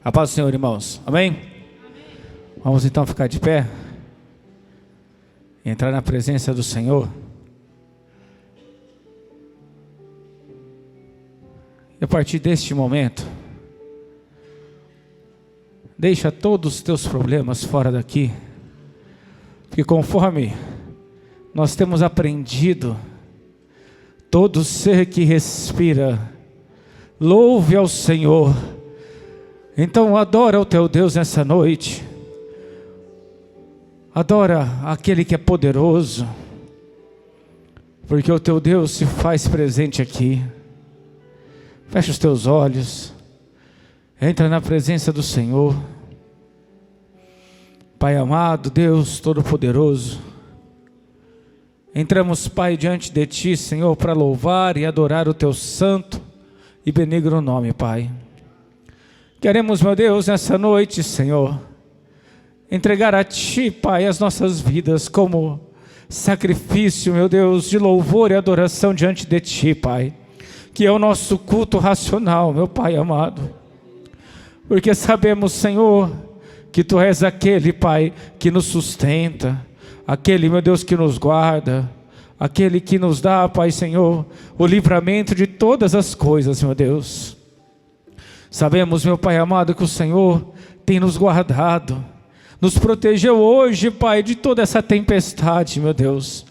A paz do Senhor, irmãos. Amém? Vamos então ficar de pé e entrar na presença do Senhor. E a partir deste momento, deixa todos os teus problemas fora daqui, porque conforme nós temos aprendido, todo ser que respira, louve ao Senhor. Então adora o teu Deus nessa noite, adora aquele que é poderoso, porque o teu Deus se faz presente aqui. Fecha os teus olhos, entra na presença do Senhor. Pai amado, Deus Todo-Poderoso, entramos, Pai, diante de Ti, Senhor, para louvar e adorar o Teu santo e benigno nome, Pai. Queremos, meu Deus, nessa noite, Senhor, entregar a Ti, Pai, as nossas vidas como sacrifício, meu Deus, de louvor e adoração diante de Ti, Pai, que é o nosso culto racional, meu Pai amado, porque sabemos, Senhor, que Tu és aquele, Pai, que nos sustenta, aquele, meu Deus, que nos guarda, aquele que nos dá, Pai, Senhor, o livramento de todas as coisas, meu Deus. Sabemos, meu Pai amado, que o Senhor tem nos guardado, nos protegeu hoje, Pai, de toda essa tempestade, meu Deus.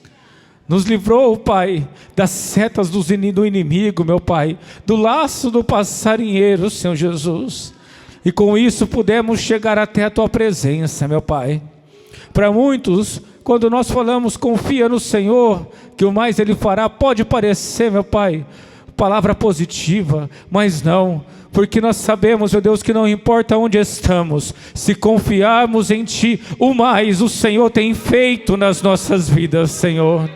Nos livrou, Pai, das setas do inimigo, meu Pai, do laço do passarinheiro, Senhor Jesus. E com isso pudemos chegar até a Tua presença, meu Pai. Para muitos, quando nós falamos confia no Senhor, que o mais Ele fará, pode parecer, meu Pai, palavra positiva, mas não, porque nós sabemos, meu Deus, que não importa onde estamos, se confiarmos em Ti, o mais o Senhor tem feito nas nossas vidas, Senhor.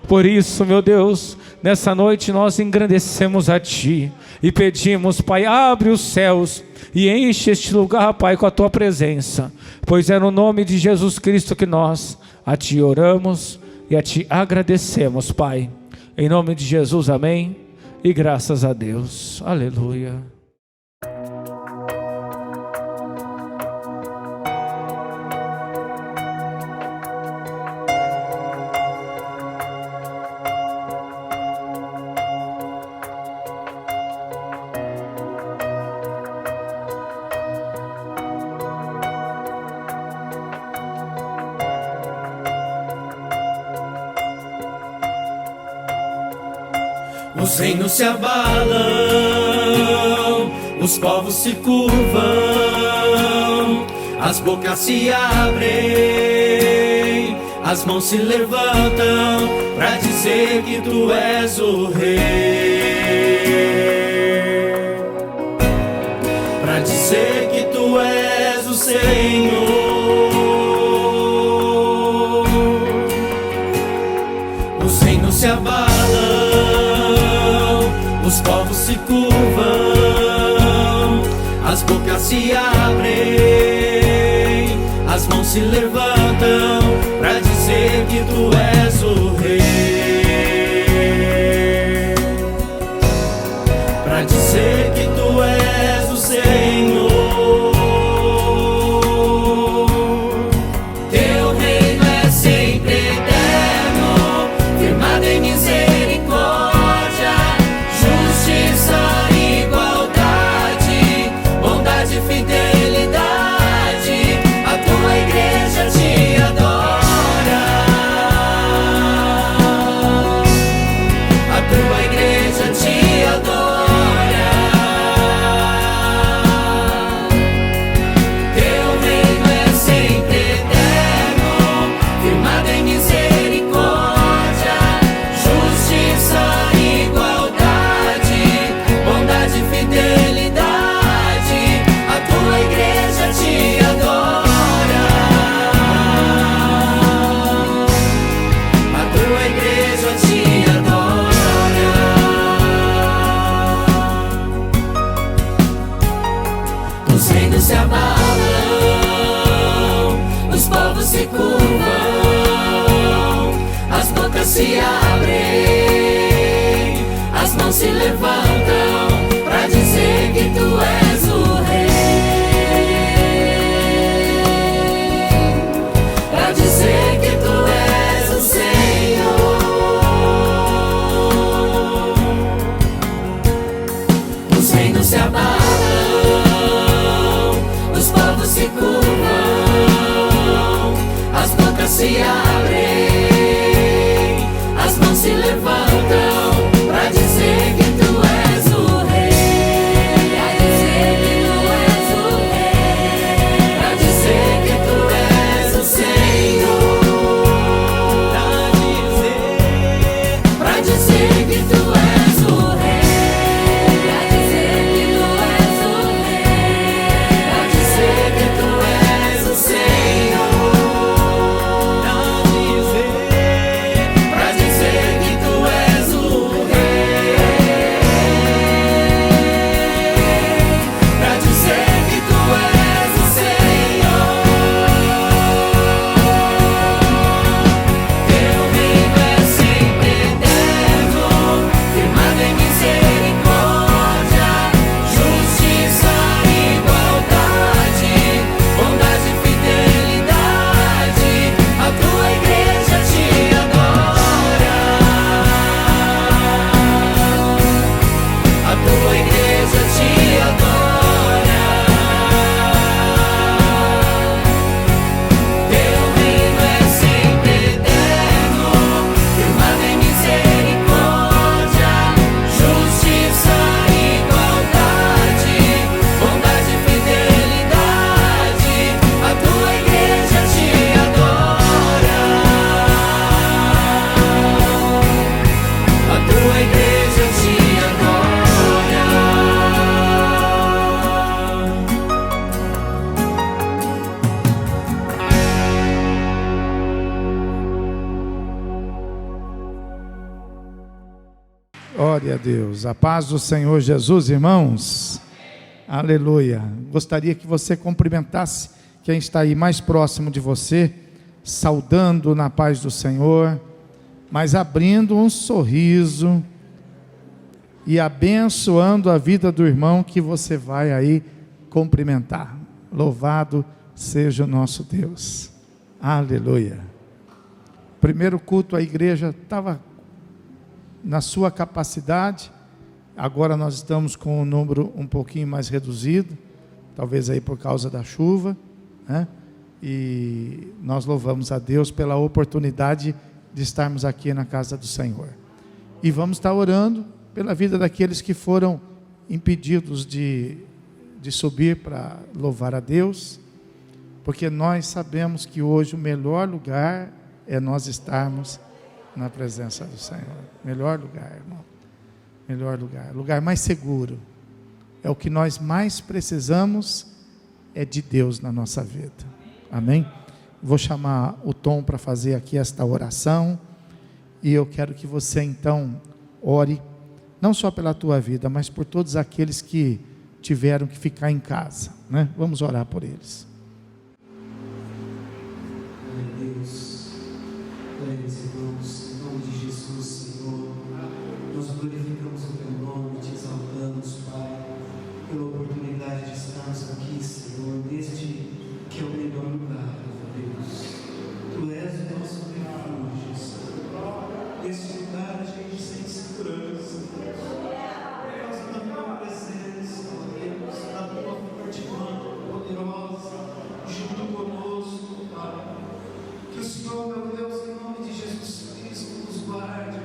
Por isso, meu Deus, nessa noite nós engrandecemos a Ti e pedimos, Pai, abre os céus e enche este lugar, Pai, com a Tua presença, pois é no nome de Jesus Cristo que nós a Ti oramos e a Ti agradecemos, Pai. Em nome de Jesus, amém. E graças a Deus, aleluia. Os reinos se abalam, os povos se curvam, as bocas se abrem, as mãos se levantam para dizer que Tu és o Rei, para dizer que Tu és o Senhor. Os reinos se abalam, os povos se curvam, as bocas se abrem, as mãos se levantam para dizer que Tu és o Rei, para dizer que Tu és o Senhor. Teu reino é sempre eterno, firmado em misericórdia, igualdade, bondade e fidelidade. A Tua igreja Te adora, a Tua igreja Te adora. Teu reino é sempre eterno, firmado em misericórdia, justiça e igualdade, bondade e fidelidade. A Tua igreja Te adora, a Tua igreja Te adora. Os reinos se abalam, os povos se curvam, as bocas se abrem, as mãos se levantam para dizer que Tu és o Rei. Glória a Deus. A paz do Senhor Jesus, irmãos. Aleluia. Gostaria que você cumprimentasse quem está aí mais próximo de você, saudando na paz do Senhor, mas abrindo um sorriso e abençoando a vida do irmão que você vai aí cumprimentar. Louvado seja o nosso Deus. Aleluia. Primeiro culto a igreja estava na sua capacidade, agora nós estamos com um número um pouquinho mais reduzido, talvez aí por causa da chuva, né? E nós louvamos a Deus pela oportunidade de estarmos aqui na casa do Senhor. E vamos estar orando pela vida daqueles que foram impedidos de subir para louvar a Deus, porque nós sabemos que hoje o melhor lugar é nós estarmos na presença do Senhor. Melhor lugar, irmão. Melhor lugar. Lugar mais seguro. É o que nós mais precisamos, é de Deus na nossa vida. Amém? Vou chamar o Tom para fazer aqui esta oração. E eu quero que você então ore, não só pela tua vida, mas por todos aqueles que tiveram que ficar em casa, né? Vamos orar por eles. Meus irmãos, em nome de Jesus, Senhor, nós glorificamos o Teu nome, te exaltamos, Pai, pela oportunidade de estarmos aqui, Senhor, neste que é o melhor lugar, meu Deus. Tu és o nosso refúgio, Senhor. Neste lugar a gente sente segurança, por causa da Tua presença, Deus, da Tua forte mão poderosa, junto conosco, Pai. Que o Senhor, meu Deus, em nome de Jesus Cristo, nos guarde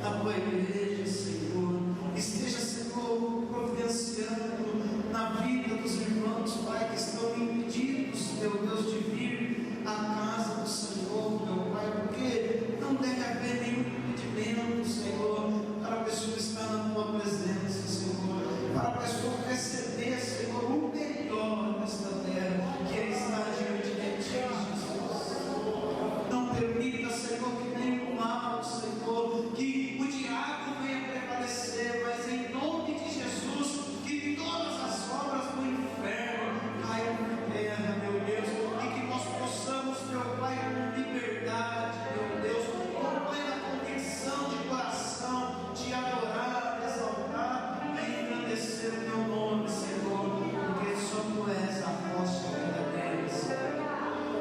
a tua igreja, Senhor. Esteja, Senhor, providenciando na vida dos irmãos, Pai, que estão impedidos, meu Deus, de vir à casa do Senhor, meu Pai, porque não deve haver nenhum impedimento, Senhor, para a pessoa estar na tua presença, Senhor, para a pessoa receber, Senhor, o melhor desta terra, que é estar diante de ti, Jesus. Não permita, Senhor, que nenhum mal, Senhor, que o diabo venha prevalecer, mas em nome de Jesus, que todas as obras do inferno caiam por terra, meu Deus, e que nós possamos, meu Pai, com liberdade, meu Deus, com plena convicção de coração, te adorar, exaltar e engrandecer o teu nome, Senhor, porque só tu és a rocha verdadeira, Senhor.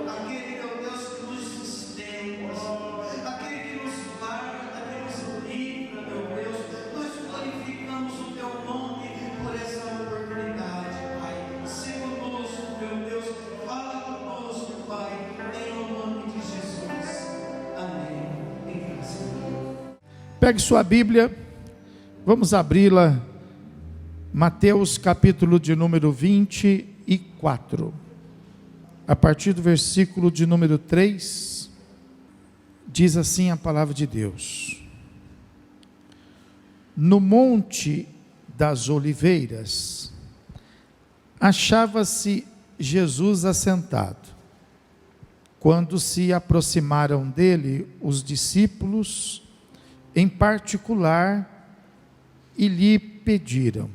Aquele, meu Deus, que nos sustenta, Senhor. Aquele que nos guarda, que nos livra, meu Deus. Nós glorificamos o teu nome por essa oportunidade, Pai. Se conosco, meu Deus, fala conosco, Pai, em nome de Jesus. Amém. E graças a Deus. Pegue sua Bíblia, vamos abri-la, Mateus capítulo de número 24, a partir do versículo de número 3, diz assim a palavra de Deus: No Monte das Oliveiras, achava-se Jesus assentado, quando se aproximaram dele os discípulos, em particular, e lhe pediram: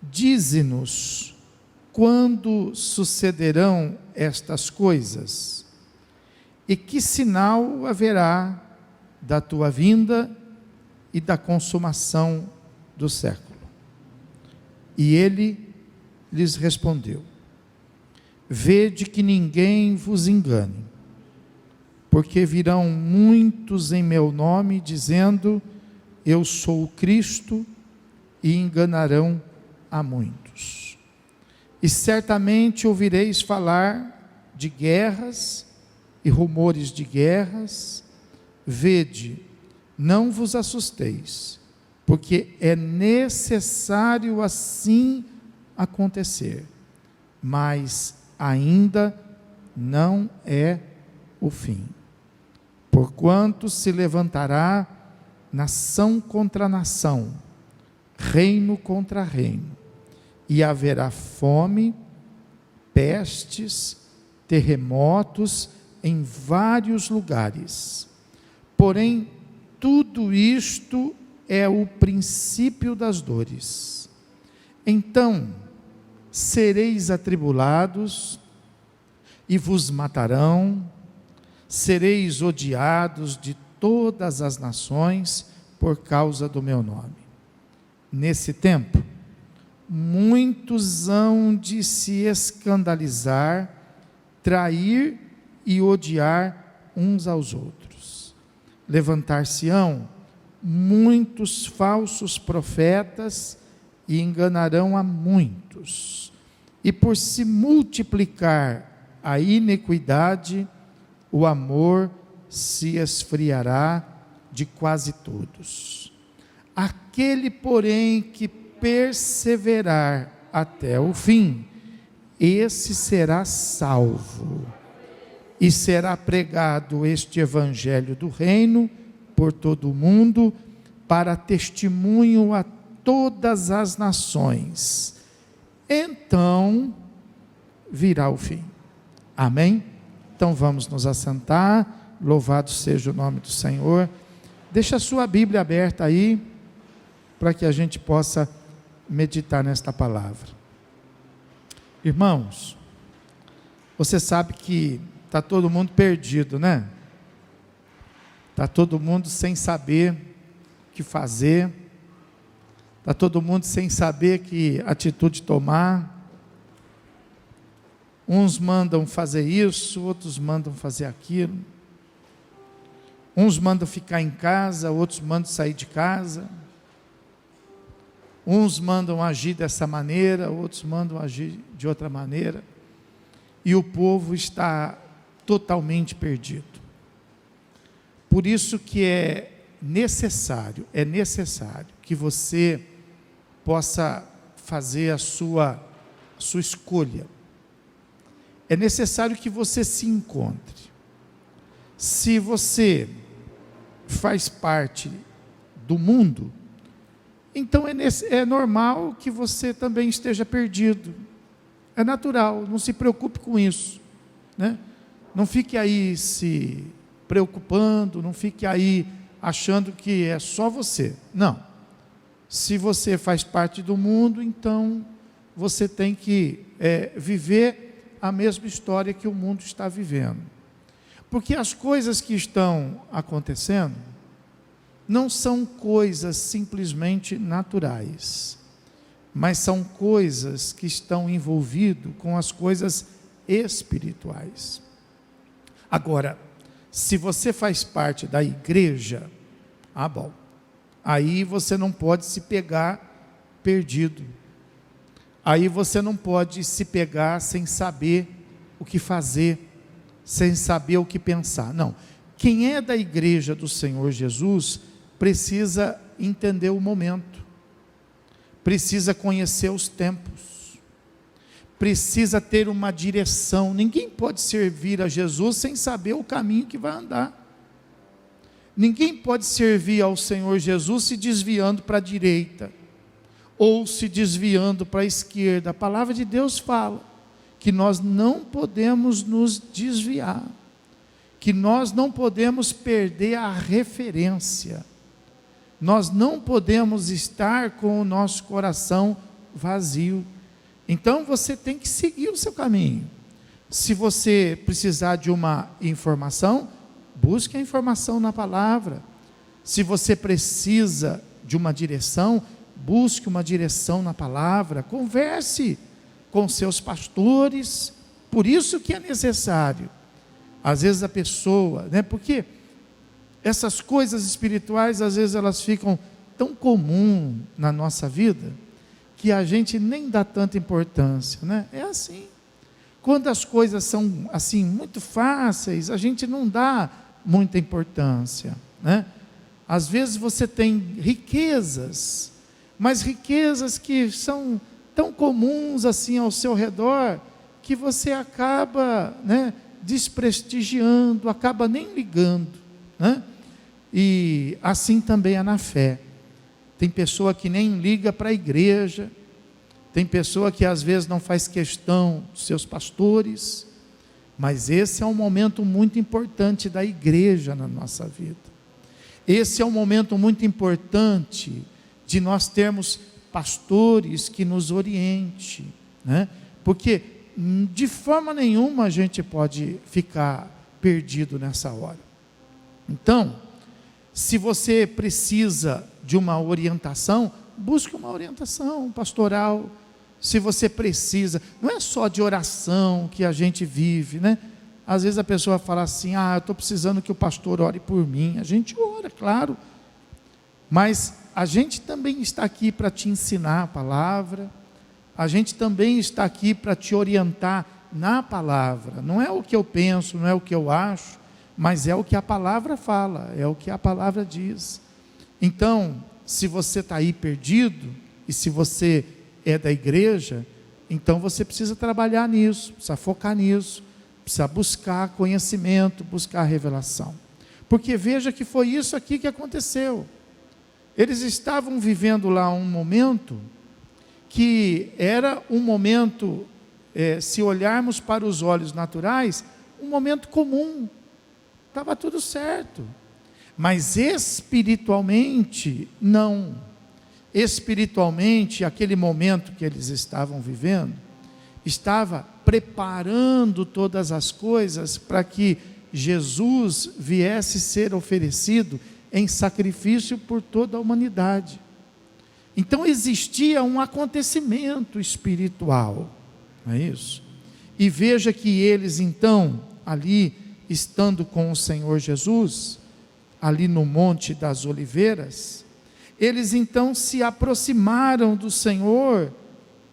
Dize-nos, quando sucederão estas coisas? E que sinal haverá da tua vinda e da consumação do século? E ele lhes respondeu: Vede que ninguém vos engane, porque virão muitos em meu nome, dizendo: Eu sou o Cristo, e enganarão a muitos. E certamente ouvireis falar de guerras e rumores de guerras. Vede, não vos assusteis, porque é necessário assim acontecer, mas ainda não é o fim. Porquanto se levantará nação contra nação, reino contra reino, e haverá fome, pestes, terremotos em vários lugares. Porém, tudo isto é o princípio das dores. Então sereis atribulados e vos matarão, sereis odiados de todas as nações por causa do meu nome. Nesse tempo, muitos hão de se escandalizar, trair e odiar uns aos outros. Levantar-se-ão muitos falsos profetas e enganarão a muitos. E por se multiplicar a iniquidade, o amor se esfriará de quase todos. Aquele, porém, que perseverar até o fim, esse será salvo. E será pregado este evangelho do reino por todo o mundo, para testemunho a todas as nações. Então virá o fim. Amém? Então vamos nos assentar. Louvado seja o nome do Senhor. Deixa a sua Bíblia aberta aí, para que a gente possa meditar nesta palavra. Irmãos, você sabe que está todo mundo perdido, né? Está todo mundo sem saber o que fazer, está todo mundo sem saber que atitude tomar. Uns mandam fazer isso, outros mandam fazer aquilo. Uns mandam ficar em casa, outros mandam sair de casa. Uns mandam agir dessa maneira, outros mandam agir de outra maneira. E o povo está totalmente perdido. Por isso que é necessário que você possa fazer a sua escolha. É necessário que você se encontre. Se você faz parte do mundo, então é normal que você também esteja perdido. É natural, não se preocupe com isso, né? Não fique aí se preocupando, não fique aí achando que é só você. Não. Se você faz parte do mundo, então você tem que viver a mesma história que o mundo está vivendo. Porque as coisas que estão acontecendo não são coisas simplesmente naturais, mas são coisas que estão envolvidas com as coisas espirituais. Agora, se você faz parte da igreja, aí você não pode se pegar perdido. Aí você não pode se pegar sem saber o que fazer, sem saber o que pensar. Não. Quem é da igreja do Senhor Jesus precisa entender o momento, precisa conhecer os tempos, precisa ter uma direção. Ninguém pode servir a Jesus sem saber o caminho que vai andar. Ninguém pode servir ao Senhor Jesus se desviando para a direita, ou se desviando para a esquerda. A palavra de Deus fala que nós não podemos nos desviar, que nós não podemos perder a referência, nós não podemos estar com o nosso coração vazio. Então você tem que seguir o seu caminho. Se você precisar de uma informação, busque a informação na palavra. Se você precisa de uma direção, busque uma direção na palavra. Converse com seus pastores. Por isso que é necessário. Às vezes a pessoa, porque essas coisas espirituais, às vezes elas ficam tão comum na nossa vida, que a gente nem dá tanta importância, É assim. Quando as coisas são assim, muito fáceis, a gente não dá muita importância, Às vezes você tem riquezas, mas riquezas que são tão comuns assim ao seu redor, que você acaba desprestigiando, acaba nem ligando, E assim também é na fé. Tem pessoa que nem liga para a igreja, tem pessoa que às vezes não faz questão dos seus pastores, mas esse é um momento muito importante da igreja na nossa vida. Esse é um momento muito importante de nós termos pastores que nos oriente, né? Porque de forma nenhuma a gente pode ficar perdido nessa hora. Então, se você precisa de uma orientação, busque uma orientação pastoral. Se você precisa, não é só de oração que a gente vive, né? Às vezes a pessoa fala assim: eu estou precisando que o pastor ore por mim. A gente ora, claro, mas a gente também está aqui para te ensinar a palavra, a gente também está aqui para te orientar na palavra. Não é o que eu penso, não é o que eu acho, mas é o que a palavra fala, é o que a palavra diz. Então, se você está aí perdido, e se você é da igreja, então você precisa trabalhar nisso, precisa focar nisso, precisa buscar conhecimento, buscar revelação. Porque veja que foi isso aqui que aconteceu. Eles estavam vivendo lá um momento que era um momento, se olharmos para os olhos naturais, um momento comum, estava tudo certo, mas espiritualmente não. Espiritualmente, aquele momento que eles estavam vivendo, estava preparando todas as coisas para que Jesus viesse ser oferecido em sacrifício por toda a humanidade. Então existia um acontecimento espiritual, não é isso? E veja que eles então, ali, estando com o Senhor Jesus, ali no Monte das Oliveiras, eles então se aproximaram do Senhor,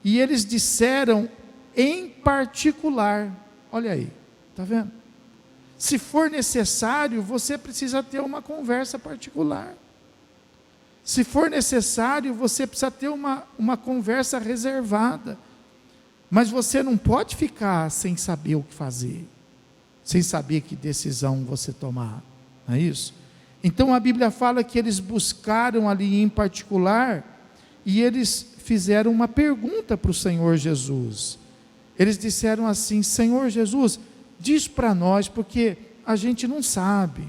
e eles disseram em particular, olha aí, está vendo? Se for necessário, você precisa ter uma conversa particular. Se for necessário, você precisa ter uma conversa reservada. Mas você não pode ficar sem saber o que fazer, sem saber que decisão você tomar, não é isso? Então a Bíblia fala que eles buscaram ali em particular, e eles fizeram uma pergunta para o Senhor Jesus. Eles disseram assim: Senhor Jesus, diz para nós, porque a gente não sabe,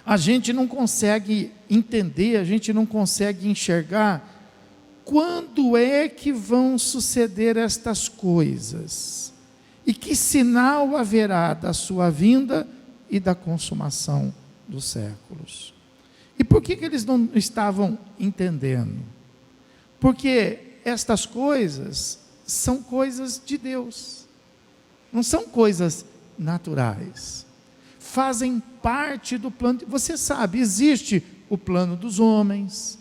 a gente não consegue entender, a gente não consegue enxergar, quando é que vão suceder estas coisas, e que sinal haverá da sua vinda e da consumação dos séculos. E por que eles não estavam entendendo? Porque estas coisas são coisas de Deus, não são coisas naturais, fazem parte do plano. Você sabe, existe o plano dos homens,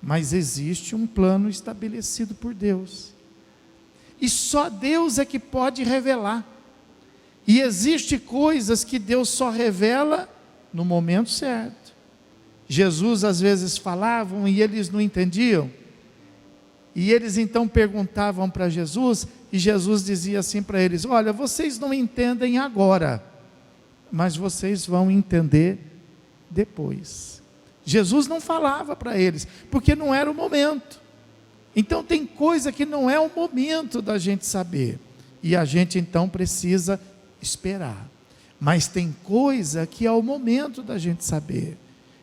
mas existe um plano estabelecido por Deus, e só Deus é que pode revelar. E existe coisas que Deus só revela no momento certo. Jesus às vezes falavam e eles não entendiam, e eles então perguntavam para Jesus, e Jesus dizia assim para eles: olha, vocês não entendem agora, mas vocês vão entender depois. Jesus não falava para eles, porque não era o momento. Então tem coisa que não é o momento da gente saber, e a gente então precisa esperar. Mas tem coisa que é o momento da gente saber,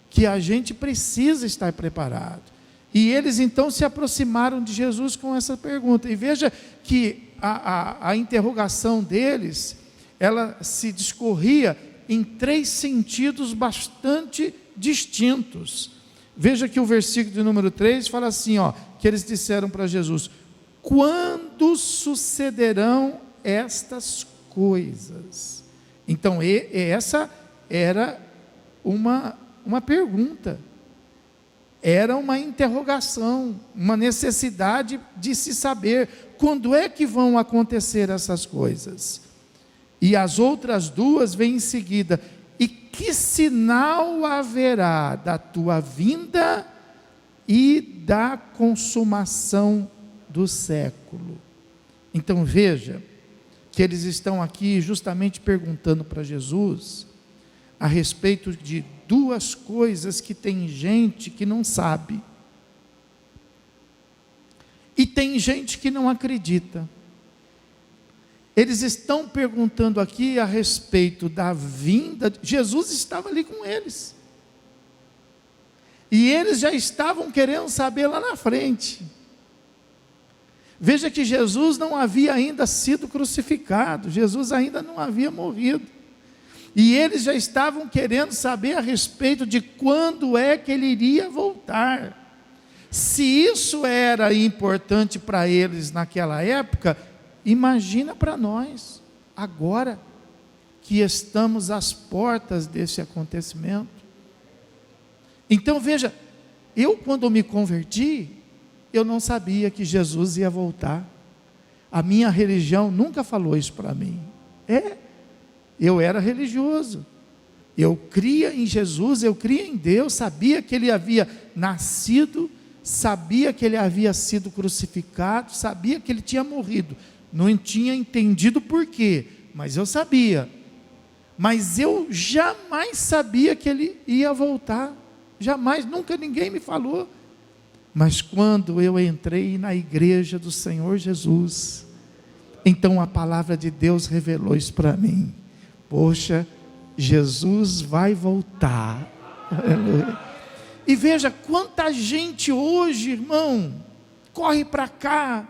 que a gente precisa estar preparado. E eles então se aproximaram de Jesus com essa pergunta. E veja que a interrogação deles, ela se discorria em 3 sentidos bastante distintos. Veja que o versículo de número 3 fala assim, que eles disseram para Jesus: quando sucederão estas coisas? Então essa era uma pergunta, era uma interrogação, uma necessidade de se saber quando é que vão acontecer essas coisas. E as outras duas vêm em seguida: e que sinal haverá da tua vinda e da consumação do século? Então veja que eles estão aqui justamente perguntando para Jesus a respeito de 2 coisas que tem gente que não sabe, e tem gente que não acredita. Eles estão perguntando aqui a respeito da vinda. Jesus estava ali com eles, E eles já estavam querendo saber lá na frente. Veja que Jesus não havia ainda sido crucificado, Jesus ainda não havia morrido. E eles já estavam querendo saber a respeito de quando é que ele iria voltar. Se isso era importante para eles naquela época, imagina para nós, agora que estamos às portas desse acontecimento. Então veja, eu quando me converti, eu não sabia que Jesus ia voltar. A minha religião nunca falou isso para mim. Eu era religioso, eu cria em Jesus, eu cria em Deus, sabia que ele havia nascido, sabia que ele havia sido crucificado, sabia que ele tinha morrido, não tinha entendido por quê, mas eu sabia. Mas eu jamais sabia que ele ia voltar, jamais, nunca ninguém me falou. Mas quando eu entrei na igreja do Senhor Jesus, então a palavra de Deus revelou isso para mim. Poxa, Jesus vai voltar. Aleluia. E veja quanta gente hoje, irmão, corre para cá,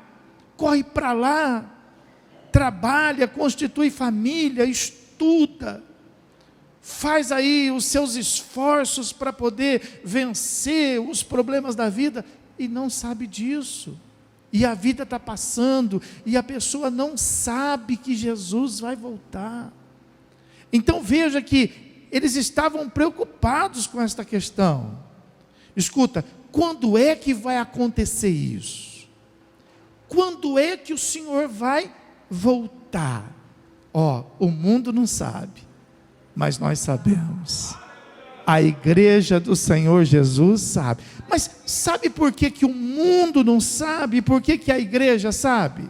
corre para lá, trabalha, constitui família, estuda, faz aí os seus esforços para poder vencer os problemas da vida e não sabe disso. E a vida está passando e a pessoa não sabe que Jesus vai voltar. Então veja que eles estavam preocupados com esta questão. Escuta, quando é que vai acontecer isso? Quando é que o Senhor vai voltar? O mundo não sabe, mas nós sabemos. A igreja do Senhor Jesus sabe. Mas sabe por que que o mundo não sabe? Por que que a igreja sabe?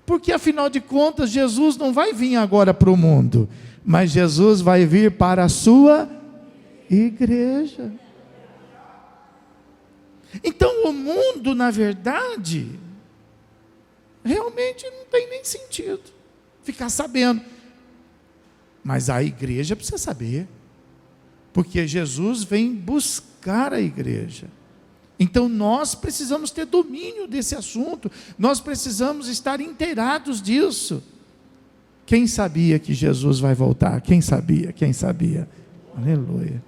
Porque afinal de contas Jesus não vai vir agora para o mundo, mas Jesus vai vir para a sua igreja. Então o mundo, na verdade, realmente não tem nem sentido ficar sabendo. Mas a igreja precisa saber, porque Jesus vem buscar a igreja. Então nós precisamos ter domínio desse assunto, nós precisamos estar inteirados disso. Quem sabia que Jesus vai voltar? Quem sabia? Quem sabia? Aleluia.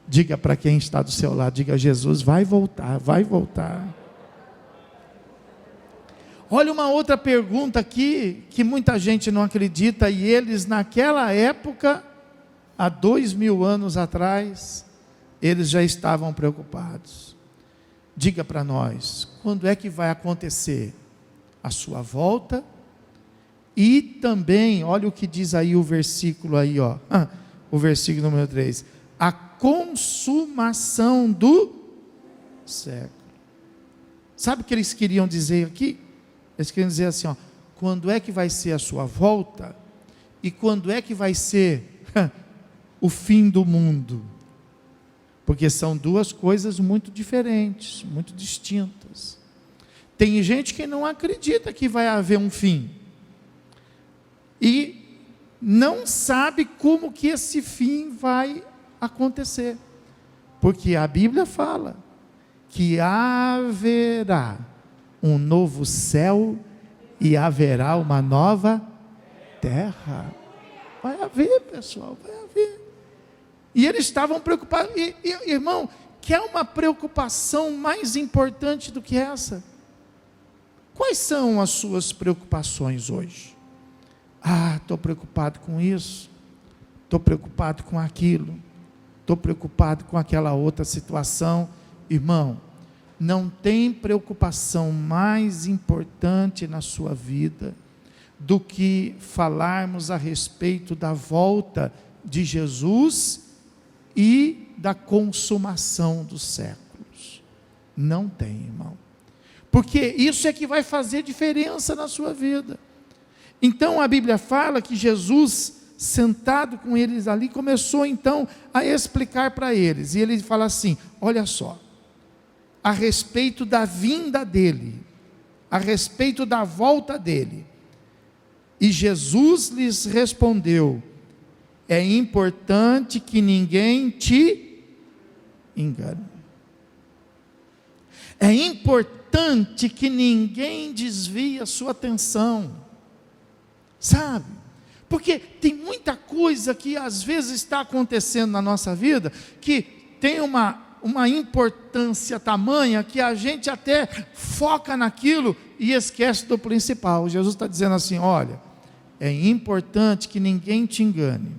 Diga para quem está do seu lado, diga: Jesus vai voltar, vai voltar. Olha uma outra pergunta aqui, que muita gente não acredita, e eles naquela época, há 2000 anos atrás, eles já estavam preocupados. Diga para nós, quando é que vai acontecer a sua volta? E também, olha o que diz aí o versículo aí, o versículo número 3, a consumação do século. Sabe o que eles queriam dizer aqui? Eles queriam dizer assim, quando é que vai ser a sua volta? E quando é que vai ser o fim do mundo? Porque são duas coisas muito diferentes, muito distintas. Tem gente que não acredita que vai haver um fim, e não sabe como que esse fim vai acontecer, porque a Bíblia fala que haverá um novo céu e haverá uma nova terra. Vai haver, pessoal, vai haver. E eles estavam preocupados. Irmão, quer uma preocupação mais importante do que essa? Quais são as suas preocupações hoje? Estou preocupado com isso, estou preocupado com aquilo, estou preocupado com aquela outra situação. Irmão, não tem preocupação mais importante na sua vida do que falarmos a respeito da volta de Jesus e da consumação dos séculos. Não tem, irmão, porque isso é que vai fazer diferença na sua vida. Então a Bíblia fala que Jesus, sentado com eles ali, começou então a explicar para eles, e ele fala assim, olha só, a respeito da vinda dele, a respeito da volta dele. E Jesus lhes respondeu: é importante que ninguém te engane. É importante que ninguém desvie a sua atenção, sabe? Porque tem muita coisa que às vezes está acontecendo na nossa vida, que tem uma importância tamanha, que a gente até foca naquilo e esquece do principal. Jesus está dizendo assim: olha, é importante que ninguém te engane.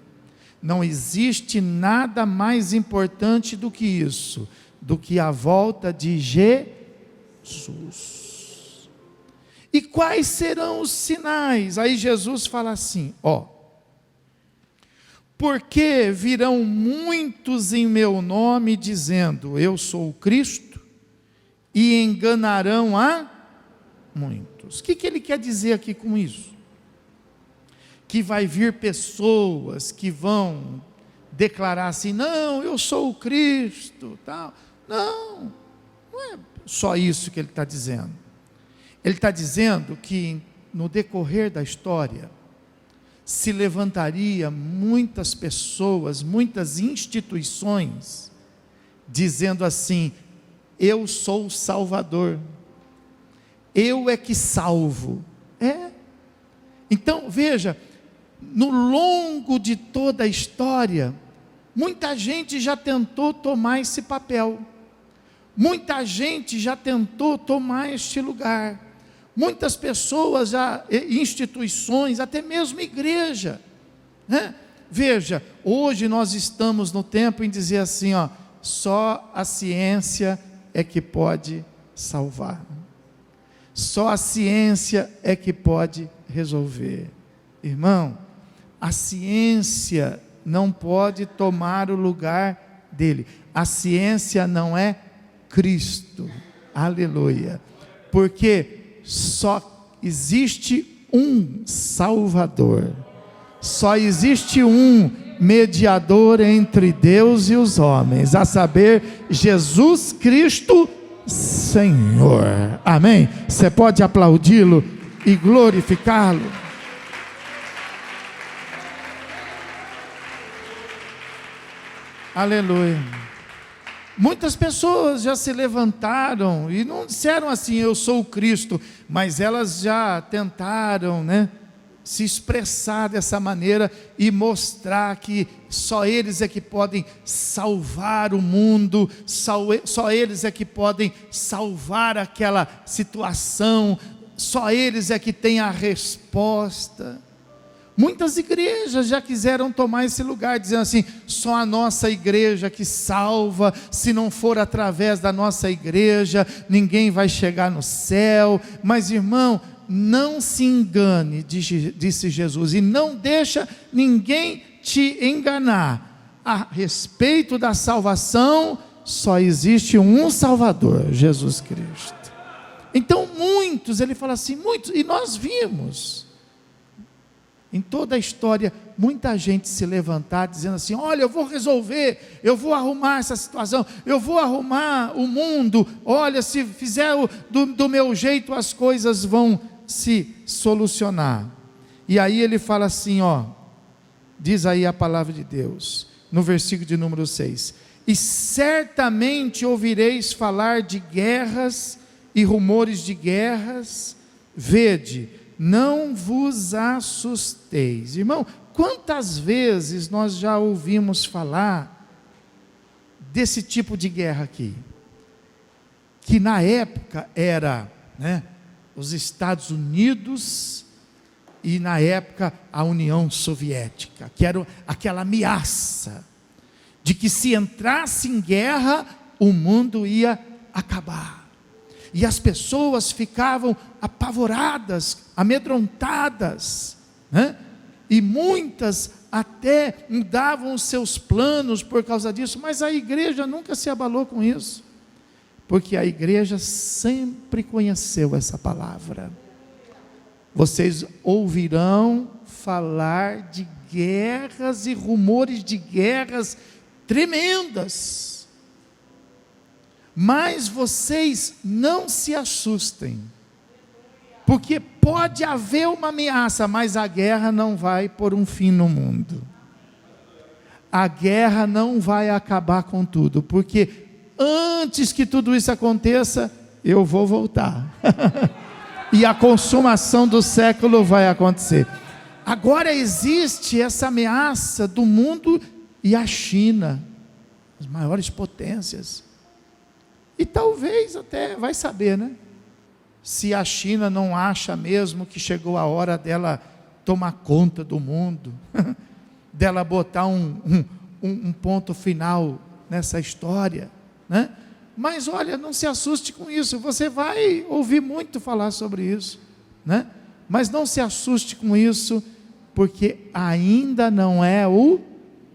Não existe nada mais importante do que isso, do que a volta de Jesus. E quais serão os sinais? Aí Jesus fala assim, porque virão muitos em meu nome dizendo, eu sou o Cristo, e enganarão a muitos. O que ele quer dizer aqui com isso? Que vai vir pessoas que vão declarar assim, não, eu sou o Cristo, tal. Não é só isso que ele está dizendo. Ele está dizendo que no decorrer da história, se levantaria muitas pessoas, muitas instituições, dizendo assim, eu sou o Salvador, eu é que salvo. Então veja, no longo de toda a história, muita gente já tentou tomar esse papel, muita gente já tentou tomar este lugar, muitas pessoas, instituições, até mesmo igreja, né? Veja, hoje nós estamos no tempo em dizer assim, só a ciência é que pode salvar, só a ciência é que pode resolver. Irmão, a ciência não pode tomar o lugar dele, a ciência não é Cristo, aleluia, porque só existe um Salvador, só existe um mediador entre Deus e os homens, a saber, Jesus Cristo Senhor, amém? Você pode aplaudi-lo e glorificá-lo? Aleluia. Muitas pessoas já se levantaram e não disseram assim, eu sou o Cristo, mas elas já tentaram, se expressar dessa maneira e mostrar que só eles é que podem salvar o mundo, só eles é que podem salvar aquela situação, só eles é que têm a resposta. Muitas igrejas já quiseram tomar esse lugar, dizendo assim, só a nossa igreja que salva, se não for através da nossa igreja, ninguém vai chegar no céu. Mas irmão, não se engane, disse Jesus, e não deixa ninguém te enganar. A respeito da salvação, só existe um Salvador, Jesus Cristo. Então muitos, ele fala assim, muitos, e nós vimos em toda a história, muita gente se levantar dizendo assim, olha, eu vou resolver, eu vou arrumar essa situação, eu vou arrumar o mundo, olha, se fizer do meu jeito as coisas vão se solucionar. E aí ele fala assim, diz aí a palavra de Deus, no versículo de número 6, e certamente ouvireis falar de guerras e rumores de guerras, vede, não vos assusteis. Irmão, quantas vezes nós já ouvimos falar desse tipo de guerra aqui? Que na época era, os Estados Unidos e na época a União Soviética, que era aquela ameaça de que se entrasse em guerra, o mundo ia acabar. E as pessoas ficavam apavoradas, amedrontadas, e muitas até mudavam os seus planos por causa disso, mas a igreja nunca se abalou com isso, porque a igreja sempre conheceu essa palavra. Vocês ouvirão falar de guerras e rumores de guerras tremendas, mas vocês não se assustem, porque pode haver uma ameaça, mas a guerra não vai pôr um fim no mundo, a guerra não vai acabar com tudo, porque antes que tudo isso aconteça, eu vou voltar. E a consumação do século vai acontecer. Agora existe essa ameaça do mundo e a China, as maiores potências. E talvez até, vai saber, né? Se a China não acha mesmo que chegou a hora dela tomar conta do mundo, dela botar um ponto final nessa história, né? Mas olha, não se assuste com isso, você vai ouvir muito falar sobre isso, né? Mas não se assuste com isso, porque ainda não é o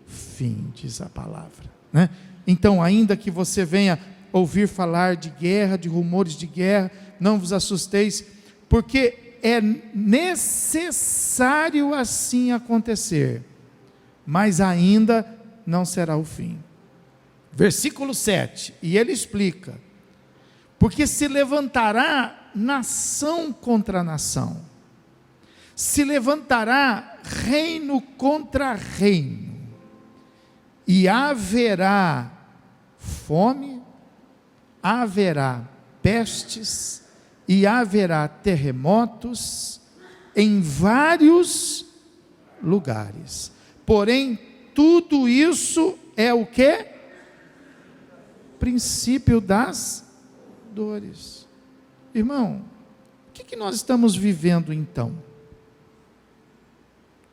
fim, diz a palavra, né? Então, ainda que você venha ouvir falar de guerra, de rumores de guerra, não vos assusteis, porque é necessário assim acontecer, mas ainda não será o fim. Versículo 7, e ele explica: porque se levantará nação contra nação, se levantará reino contra reino, e haverá fome, haverá pestes, e haverá terremotos em vários lugares. Porém, tudo isso é o quê? Princípio das dores. Irmão, o que nós estamos vivendo então?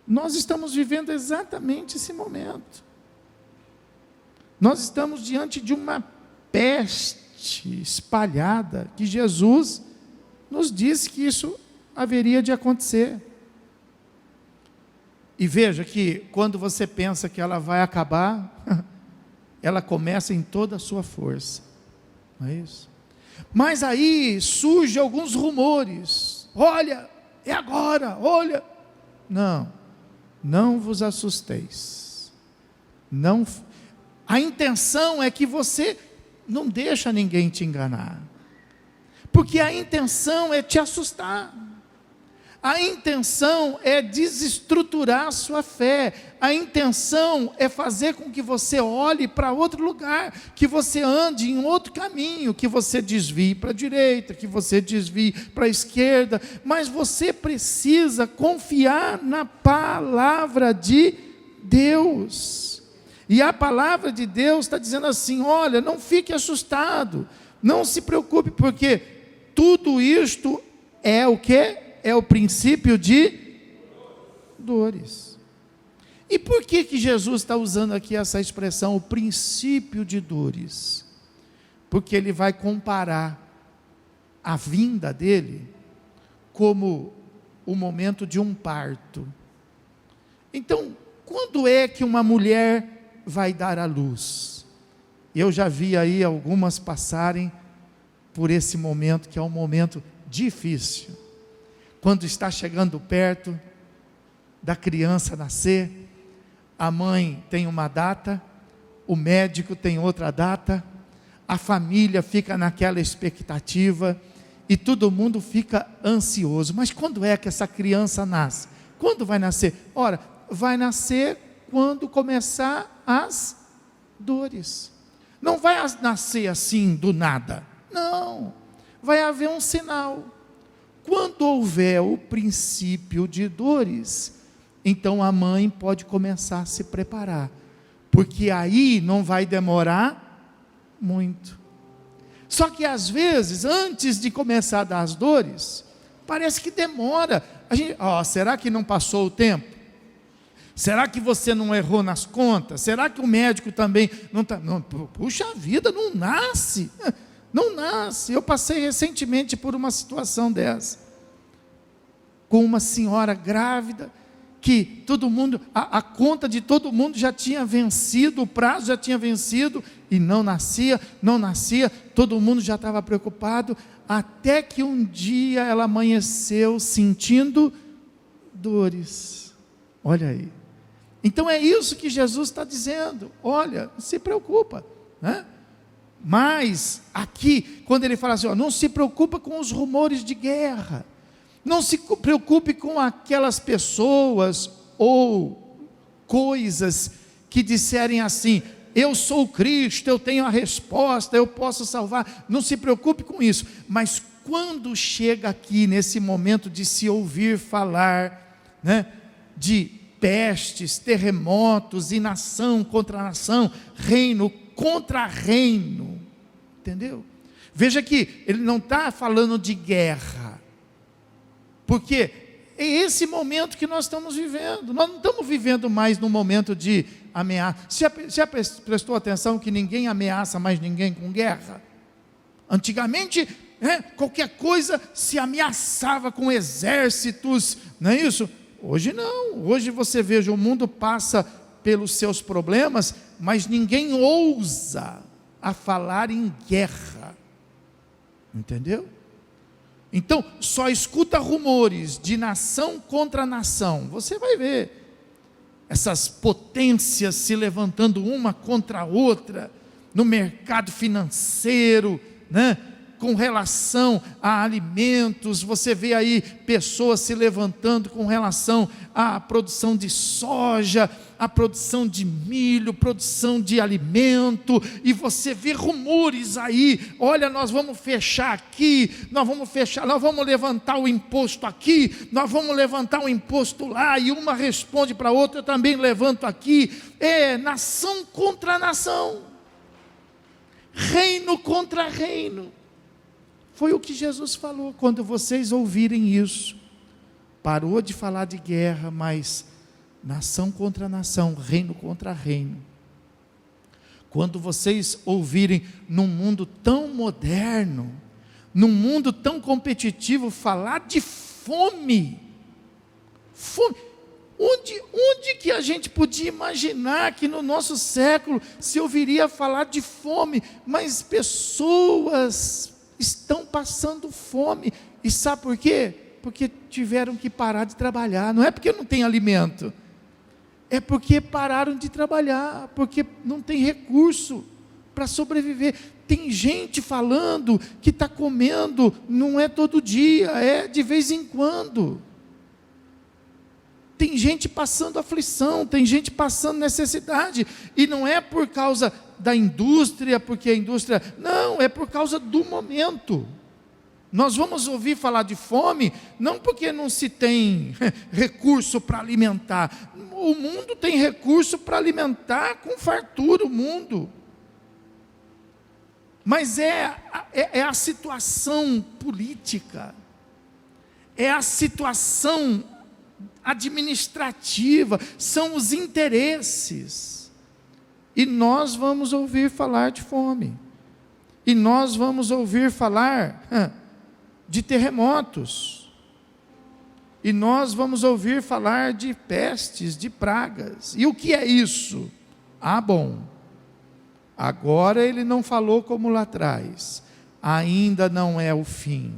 Nós estamos vivendo exatamente esse momento. Nós estamos diante de uma peste espalhada, que Jesus nos disse que isso haveria de acontecer. E veja que quando você pensa que ela vai acabar, ela começa em toda a sua força, não é isso? Mas aí surgem alguns rumores: olha, é agora, olha. Não vos assusteis, a intenção é que você não deixa ninguém te enganar, porque a intenção é te assustar, a intenção é desestruturar a sua fé, a intenção é fazer com que você olhe para outro lugar, que você ande em outro caminho, que você desvie para a direita, que você desvie para a esquerda, mas você precisa confiar na palavra de Deus. E a palavra de Deus está dizendo assim: olha, não fique assustado, não se preocupe, porque tudo isto é o quê? É o princípio de dores. E por que Jesus está usando aqui essa expressão, o princípio de dores? Porque ele vai comparar a vinda dele como o momento de um parto. Então, quando é que uma mulher vai dar à luz? Eu já vi aí algumas passarem por esse momento, que é um momento difícil. Quando está chegando perto da criança nascer, a mãe tem uma data, o médico tem outra data, a família fica naquela expectativa, e todo mundo fica ansioso. Mas quando é que essa criança nasce? Quando vai nascer? Ora, vai nascer quando começar as dores. Não vai nascer assim do nada, não, vai haver um sinal. Quando houver o princípio de dores, então a mãe pode começar a se preparar, porque aí não vai demorar muito. Só que às vezes, antes de começar a dar as dores, parece que demora. Será que não passou o tempo? Será que você não errou nas contas? Será que o médico também não está? Puxa vida, não nasce. Não nasce. Eu passei recentemente por uma situação dessa, com uma senhora grávida, que todo mundo, a conta de todo mundo já tinha vencido, o prazo já tinha vencido, e não nascia, todo mundo já estava preocupado, até que um dia ela amanheceu sentindo dores. Olha aí. Então é isso que Jesus está dizendo: olha, não se preocupa, né? Mas aqui, quando ele fala assim, não se preocupa com os rumores de guerra, não se preocupe com aquelas pessoas ou coisas que disserem assim: eu sou o Cristo, eu tenho a resposta, eu posso salvar. Não se preocupe com isso. Mas quando chega aqui nesse momento de se ouvir falar, né, de pestes, terremotos e nação contra nação, reino contra reino, entendeu? Veja que ele não está falando de guerra, porque é esse momento que nós estamos vivendo. Nós não estamos vivendo mais no momento de ameaça. Já prestou atenção que ninguém ameaça mais ninguém com guerra? Antigamente, qualquer coisa se ameaçava com exércitos, não é isso? Hoje não. Hoje você veja, o mundo passa pelos seus problemas, mas ninguém ousa a falar em guerra, entendeu? Então, só escuta rumores de nação contra nação. Você vai ver essas potências se levantando uma contra a outra, no mercado financeiro, né? Com relação a alimentos. Você vê aí pessoas se levantando com relação à produção de soja, a produção de milho, produção de alimento, e você vê rumores aí, olha, nós vamos fechar aqui, nós vamos levantar o imposto aqui, nós vamos levantar o imposto lá, e uma responde para a outra, eu também levanto aqui. Nação contra nação, reino contra reino. Foi o que Jesus falou. Quando vocês ouvirem isso, parou de falar de guerra, mas nação contra nação, reino contra reino. Quando vocês ouvirem num mundo tão moderno, num mundo tão competitivo, falar de fome, onde que a gente podia imaginar que no nosso século se ouviria falar de fome? Mas pessoas estão passando fome, e sabe por quê? Porque tiveram que parar de trabalhar. Não é porque não tem alimento, é porque pararam de trabalhar, porque não tem recurso para sobreviver. Tem gente falando que está comendo, não é todo dia, é de vez em quando. Tem gente passando aflição, tem gente passando necessidade, e não é por causa da indústria, porque a indústria, não, é por causa do momento. Nós vamos ouvir falar de fome, não porque não se tem recurso para alimentar. O mundo tem recurso para alimentar com fartura o mundo. Mas é a situação política, é a situação administrativa, são os interesses. E nós vamos ouvir falar de fome, e nós vamos ouvir falar de terremotos, e nós vamos ouvir falar de pestes, de pragas. E o que é isso? Bom, agora ele não falou como lá atrás, ainda não é o fim.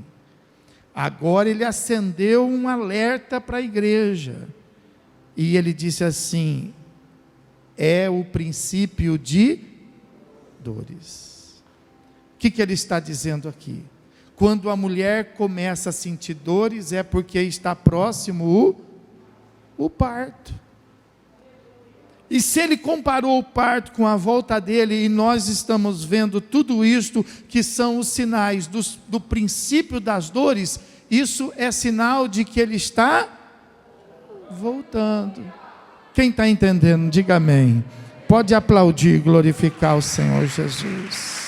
Agora ele acendeu um alerta para a igreja, e ele disse assim: é o princípio de dores. O que ele está dizendo aqui? Quando a mulher começa a sentir dores, é porque está próximo o parto. E se ele comparou o parto com a volta dele, e nós estamos vendo tudo isto, que são os sinais do princípio das dores, isso é sinal de que ele está voltando. Quem está entendendo, diga amém. Pode aplaudir e glorificar o Senhor Jesus.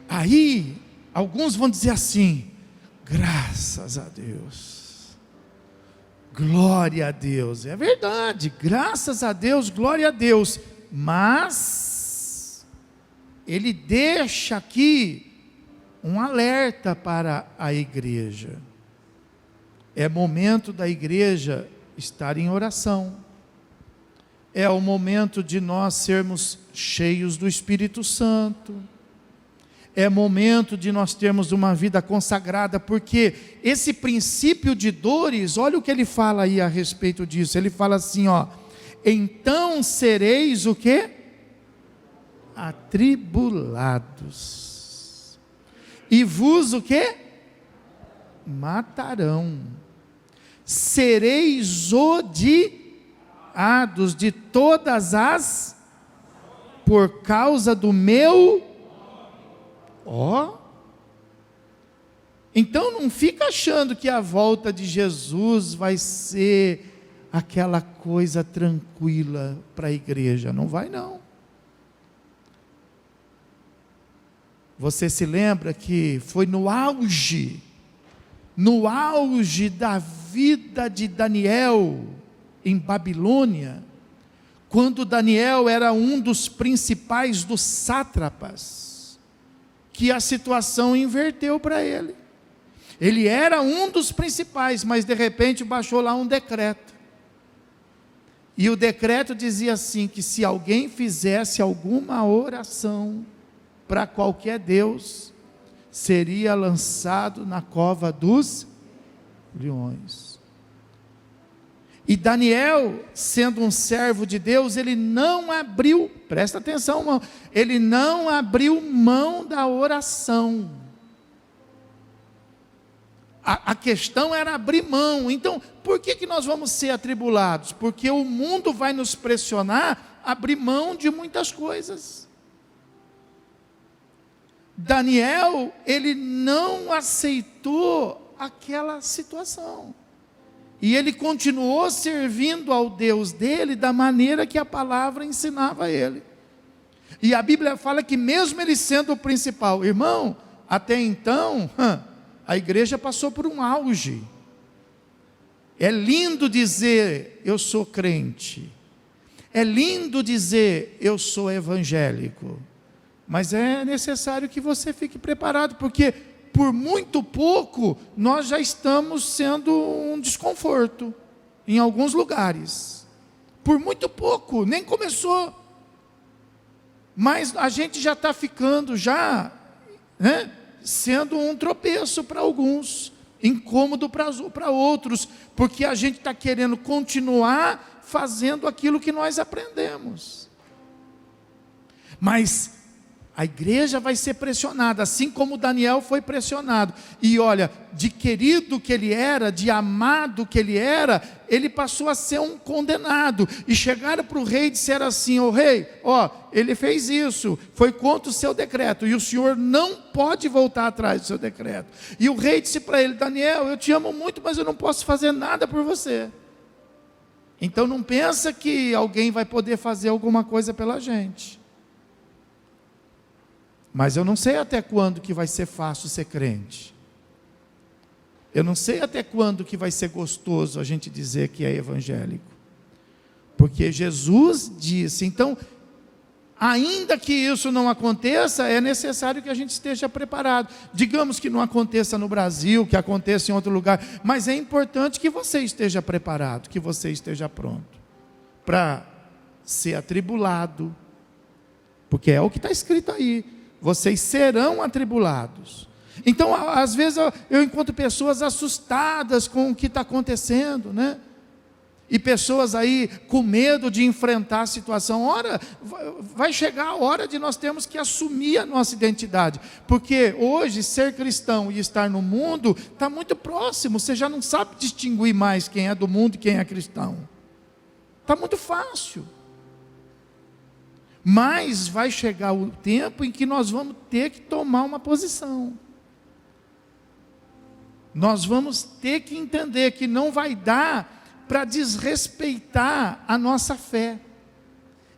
Aí, alguns vão dizer assim: graças a Deus, glória a Deus. É verdade, graças a Deus, glória a Deus. Mas ele deixa aqui um alerta para a igreja. É momento da igreja estar em oração. É o momento de nós sermos cheios do Espírito Santo. É momento de nós termos uma vida consagrada, porque esse princípio de dores, olha o que ele fala aí a respeito disso. Ele fala assim, então sereis o quê? Atribulados, e vos o quê? Matarão. sereis odiados de todas as, por causa do meu, então não fica achando que a volta de Jesus vai ser aquela coisa tranquila para a igreja, não vai não. Você se lembra que foi no auge da vida de Daniel em Babilônia, quando Daniel era um dos principais dos sátrapas, que a situação inverteu para ele. Ele era um dos principais, mas de repente baixou lá um decreto. E o decreto dizia assim, que se alguém fizesse alguma oração para qualquer Deus, seria lançado na cova dos leões. E Daniel, sendo um servo de Deus, ele não abriu, presta atenção, irmão, ele não abriu mão da oração. A questão era abrir mão. Então, por que nós vamos ser atribulados? Porque o mundo vai nos pressionar a abrir mão de muitas coisas. Daniel, ele não aceitou aquela situação. E ele continuou servindo ao Deus dele da maneira que a palavra ensinava a ele. E a Bíblia fala que mesmo ele sendo o principal, irmão, até então, a igreja passou por um auge. É lindo dizer, eu sou crente. É lindo dizer, eu sou evangélico. Mas é necessário que você fique preparado, porque por muito pouco nós já estamos sendo um desconforto em alguns lugares. Por muito pouco, nem começou. Mas a gente já está ficando, sendo um tropeço para alguns, incômodo para outros, porque a gente está querendo continuar fazendo aquilo que nós aprendemos. Mas a igreja vai ser pressionada, assim como Daniel foi pressionado. E olha, de querido que ele era, de amado que ele era, ele passou a ser um condenado. E chegaram para o rei e disseram assim: ô rei, ele fez isso, foi contra o seu decreto, e o senhor não pode voltar atrás do seu decreto. E o rei disse para ele: Daniel, eu te amo muito, mas eu não posso fazer nada por você. Então não pensa que alguém vai poder fazer alguma coisa pela gente. Mas eu não sei até quando que vai ser fácil ser crente. Eu não sei até quando que vai ser gostoso a gente dizer que é evangélico. Porque Jesus disse. Então, ainda que isso não aconteça, é necessário que a gente esteja preparado. Digamos que não aconteça no Brasil, que aconteça em outro lugar, mas é importante que você esteja preparado, que você esteja pronto para ser atribulado. Porque é o que está escrito aí. Vocês serão atribulados. Então, às vezes eu encontro pessoas assustadas com o que está acontecendo, né? E pessoas aí com medo de enfrentar a situação. Ora, vai chegar a hora de nós termos que assumir a nossa identidade. Porque hoje, ser cristão e estar no mundo está muito próximo. Você já não sabe distinguir mais quem é do mundo e quem é cristão. Está muito fácil. Mas vai chegar o tempo em que nós vamos ter que tomar uma posição. Nós vamos ter que entender que não vai dar para desrespeitar a nossa fé.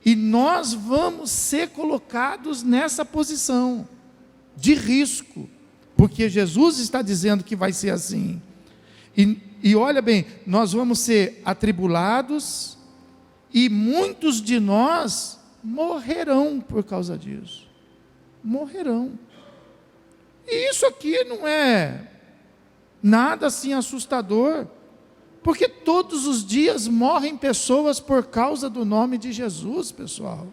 E nós vamos ser colocados nessa posição de risco, porque Jesus está dizendo que vai ser assim. E olha bem, nós vamos ser atribulados, e muitos de nós morrerão por causa disso. Morrerão. E isso aqui não é nada assim assustador, porque todos os dias morrem pessoas por causa do nome de Jesus, pessoal.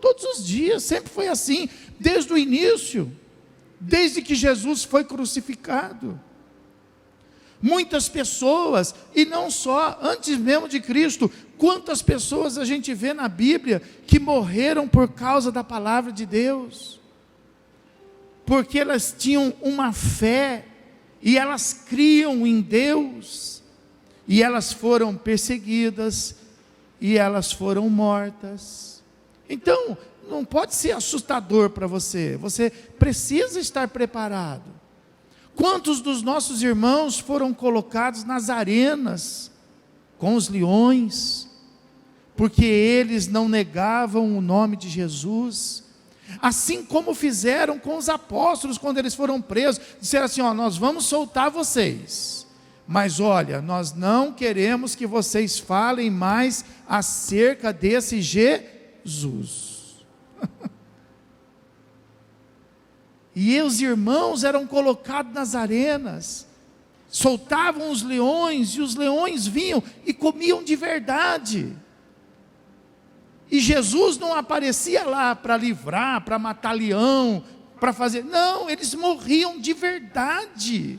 Todos os dias, sempre foi assim, desde o início, desde que Jesus foi crucificado. Muitas pessoas, e não só, antes mesmo de Cristo, quantas pessoas a gente vê na Bíblia que morreram por causa da palavra de Deus, porque elas tinham uma fé, e elas criam em Deus, e elas foram perseguidas, e elas foram mortas. Então, não pode ser assustador para você, você precisa estar preparado. Quantos dos nossos irmãos foram colocados nas arenas, com os leões, porque eles não negavam o nome de Jesus, assim como fizeram com os apóstolos, quando eles foram presos, disseram assim, nós vamos soltar vocês, mas olha, nós não queremos que vocês falem mais acerca desse Jesus. E os irmãos eram colocados nas arenas, soltavam os leões, e os leões vinham e comiam de verdade. E Jesus não aparecia lá para livrar, para matar leão, para fazer, não, eles morriam de verdade.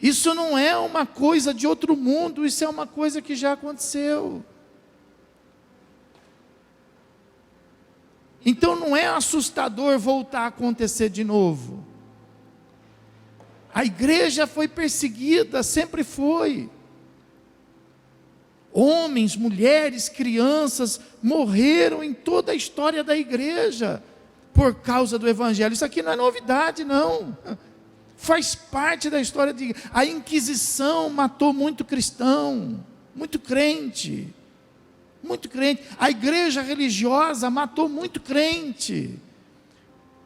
Isso não é uma coisa de outro mundo, isso é uma coisa que já aconteceu. Então não é assustador voltar a acontecer de novo. A igreja foi perseguida, sempre foi. Homens, mulheres, crianças morreram em toda a história da igreja por causa do evangelho. Isso aqui não é novidade, não. Faz parte da história de... A Inquisição matou muito cristão, muito crente. Muito crente, a igreja religiosa matou muito crente,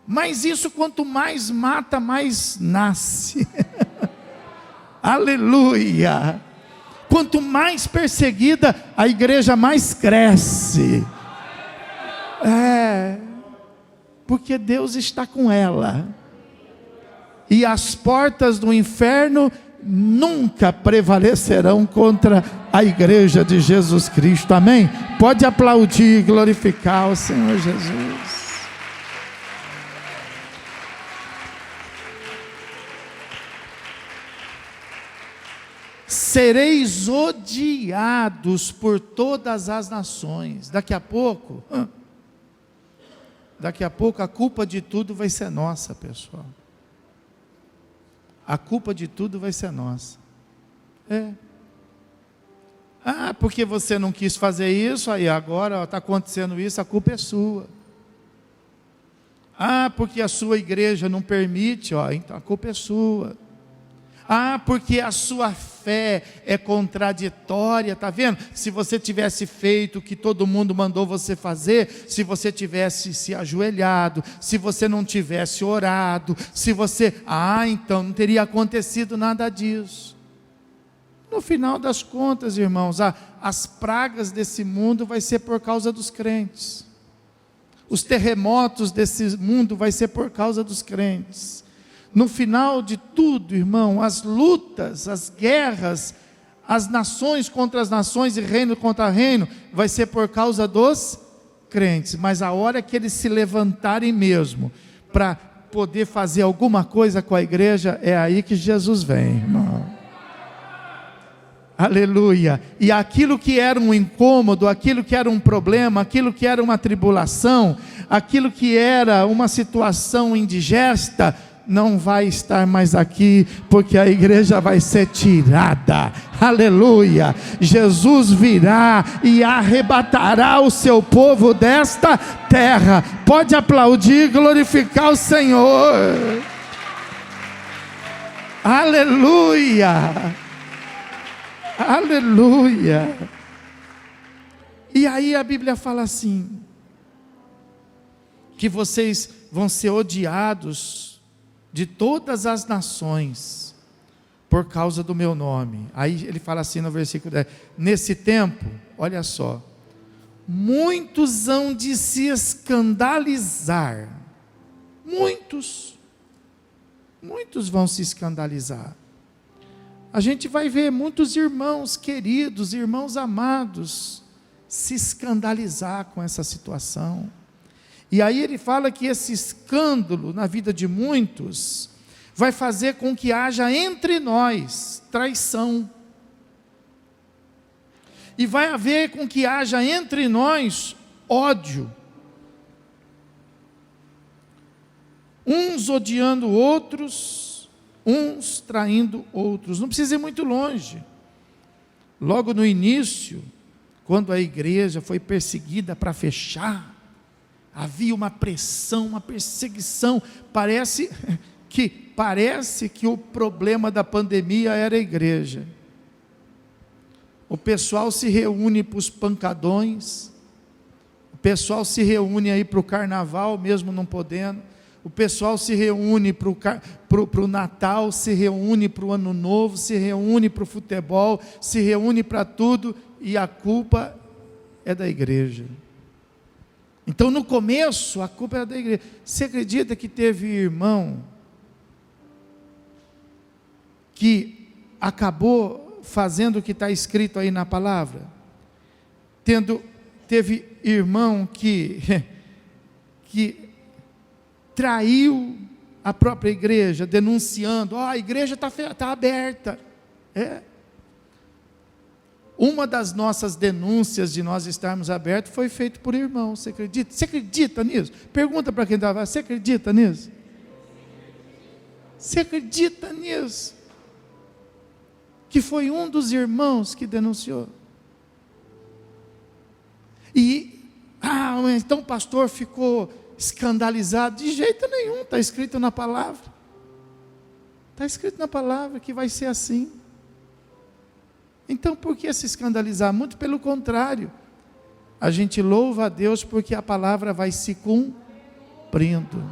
mas isso quanto mais mata, mais nasce. Aleluia! Quanto mais perseguida, a igreja mais cresce. Porque Deus está com ela, e as portas do inferno nunca prevalecerão contra a igreja de Jesus Cristo, amém? Pode aplaudir e glorificar o Senhor Jesus. Sereis odiados por todas as nações. Daqui a pouco a culpa de tudo vai ser nossa, pessoal. A culpa de tudo vai ser nossa. Porque você não quis fazer isso, aí agora está acontecendo isso, a culpa é sua. Porque a sua igreja não permite, então a culpa é sua. Porque a sua fé é contraditória, está vendo? Se você tivesse feito o que todo mundo mandou você fazer, se você tivesse se ajoelhado, se você não tivesse orado, se você, então não teria acontecido nada disso. No final das contas, irmãos, as pragas desse mundo vai ser por causa dos crentes. Os terremotos desse mundo vai ser por causa dos crentes. No final de tudo, irmão, as lutas, as guerras, as nações contra as nações e reino contra reino, vai ser por causa dos crentes. Mas a hora que eles se levantarem mesmo, para poder fazer alguma coisa com a igreja, é aí que Jesus vem, irmão. Aleluia. E aquilo que era um incômodo, aquilo que era um problema, aquilo que era uma tribulação, aquilo que era uma situação indigesta, não vai estar mais aqui, porque a igreja vai ser tirada. Aleluia. Jesus virá e arrebatará o seu povo desta terra. Pode aplaudir e glorificar o Senhor. Aleluia. Aleluia. E aí a Bíblia fala assim, que vocês vão ser odiados de todas as nações por causa do meu nome. Aí ele fala assim no versículo 10, nesse tempo, olha só, muitos hão de se escandalizar, muitos vão se escandalizar. A gente vai ver muitos irmãos queridos, irmãos amados, se escandalizar com essa situação. E aí ele fala que esse escândalo na vida de muitos vai fazer com que haja entre nós traição. E vai haver com que haja entre nós ódio. Uns odiando outros, uns traindo outros. Não precisa ir muito longe. Logo no início, quando a igreja foi perseguida para fechar, havia uma pressão, uma perseguição. Parece que o problema da pandemia era a igreja. O pessoal se reúne para os pancadões, o pessoal se reúne aí para o carnaval, mesmo não podendo, o pessoal se reúne para o Natal, se reúne para o Ano Novo, se reúne para o futebol, se reúne para tudo, e a culpa é da igreja. Então no começo a culpa era da igreja. Você acredita que teve irmão que acabou fazendo o que está escrito aí na palavra? Teve irmão que traiu a própria igreja, denunciando, a igreja está aberta. Uma das nossas denúncias de nós estarmos abertos foi feito por irmão. Você acredita? Você acredita nisso? Pergunta para quem estava, você acredita nisso? Você acredita nisso? Que foi um dos irmãos que denunciou. Então o pastor ficou escandalizado. De jeito nenhum, está escrito na palavra. Está escrito na palavra que vai ser assim. Então por que se escandalizar? Muito pelo contrário. A gente louva a Deus porque a palavra vai se cumprindo.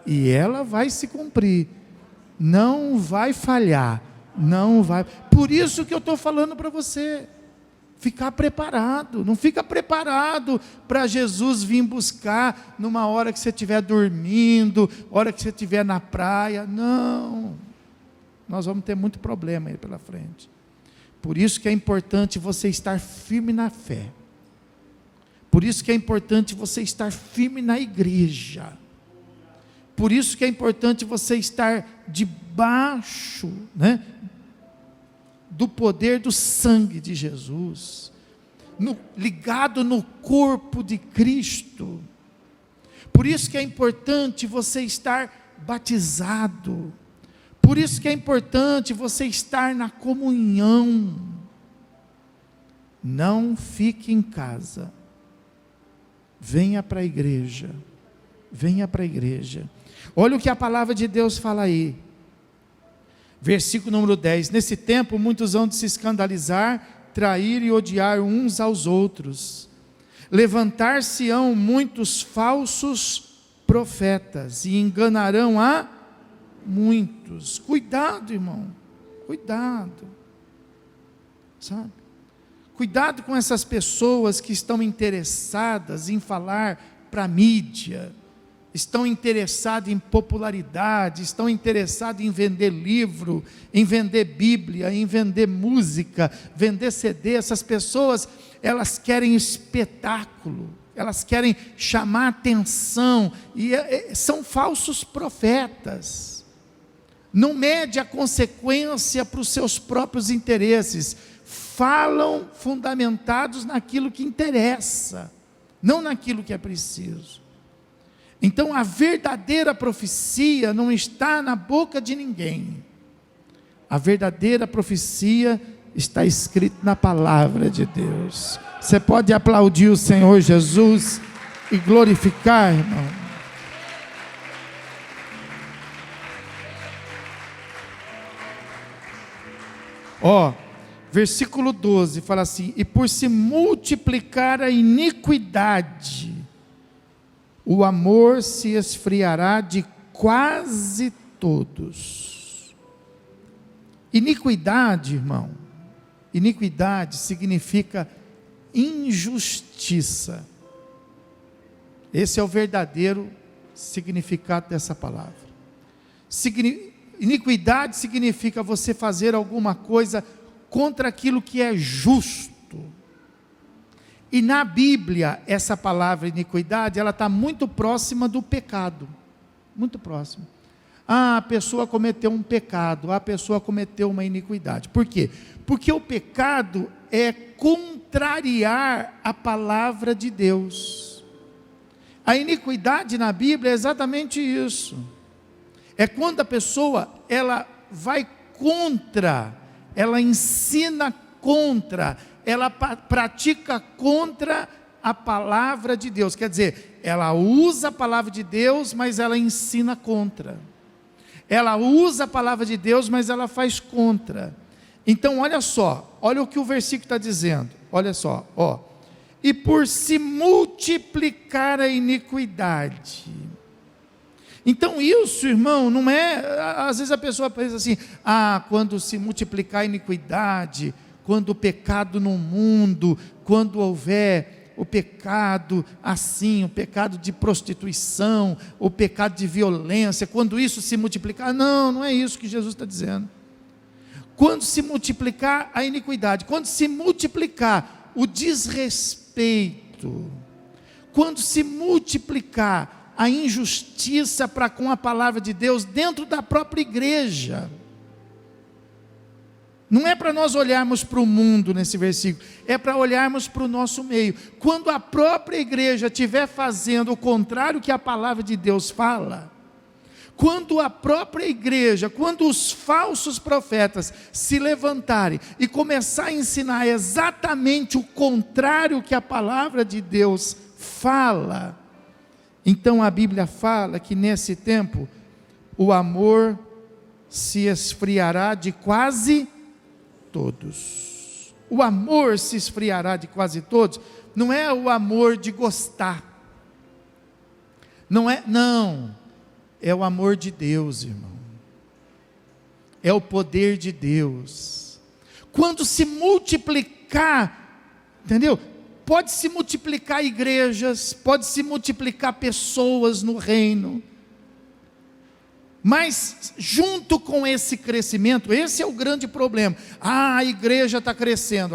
E ela vai se cumprir. Não vai falhar. Não vai. Por isso que eu estou falando para você. Ficar preparado. Não fica preparado para Jesus vir buscar numa hora que você estiver dormindo, hora que você estiver na praia. Não. Nós vamos ter muito problema aí pela frente. Por isso que é importante você estar firme na fé. Por isso que é importante você estar firme na igreja. Por isso que é importante você estar debaixo, do poder do sangue de Jesus, ligado no corpo de Cristo. Por isso que é importante você estar batizado. Por isso que é importante você estar na comunhão. Não fique em casa. Venha para a igreja. Venha para a igreja. Olha o que a palavra de Deus fala aí. Versículo número 10. Nesse tempo muitos hão de se escandalizar, trair e odiar uns aos outros. Levantar-se-ão muitos falsos profetas e enganarão a muitos. Cuidado, irmão. Cuidado. Sabe? Cuidado com essas pessoas que estão interessadas em falar para a mídia, estão interessados em popularidade, estão interessados em vender livro, em vender Bíblia, em vender música, vender CD. Essas pessoas, elas querem espetáculo, elas querem chamar atenção, e são falsos profetas. Não mede a consequência para os seus próprios interesses, falam fundamentados naquilo que interessa, não naquilo que é preciso. Então a verdadeira profecia não está na boca de ninguém. A verdadeira profecia está escrita na palavra de Deus. Você pode aplaudir o Senhor Jesus e glorificar, irmão. Versículo 12 fala assim: e por se multiplicar a iniquidade, o amor se esfriará de quase todos. Iniquidade, irmão, iniquidade significa injustiça. Esse é o verdadeiro significado dessa palavra. Iniquidade significa você fazer alguma coisa contra aquilo que é justo. E na Bíblia, essa palavra iniquidade, ela está muito próxima do pecado. Muito próxima. A pessoa cometeu um pecado, a pessoa cometeu uma iniquidade. Por quê? Porque o pecado é contrariar a palavra de Deus. A iniquidade na Bíblia é exatamente isso. É quando a pessoa ela vai contra, ela ensina contra, ela pratica contra a palavra de Deus. Quer dizer, ela usa a palavra de Deus, mas ela ensina contra. Ela usa a palavra de Deus, mas ela faz contra. Então olha só, olha o que o versículo está dizendo, olha só, ó. E por se multiplicar a iniquidade. Então isso, irmão, não é, às vezes a pessoa pensa assim, quando se multiplicar a iniquidade, quando o pecado no mundo, quando houver o pecado assim, o pecado de prostituição, o pecado de violência, quando isso se multiplicar, não é isso que Jesus está dizendo. Quando se multiplicar a iniquidade, quando se multiplicar o desrespeito, quando se multiplicar a injustiça para com a palavra de Deus dentro da própria igreja. Não é para nós olharmos para o mundo nesse versículo, é para olharmos para o nosso meio. Quando a própria igreja estiver fazendo o contrário que a palavra de Deus fala, quando a própria igreja, quando os falsos profetas se levantarem e começar a ensinar exatamente o contrário que a palavra de Deus fala, então a Bíblia fala que nesse tempo o amor se esfriará de quase todos. O amor se esfriará de quase todos, não é o amor de gostar, não, é o amor de Deus, irmão, é o poder de Deus. Quando se multiplicar, entendeu? Pode se multiplicar igrejas, pode se multiplicar pessoas no reino, mas junto com esse crescimento, esse é o grande problema. A igreja está crescendo,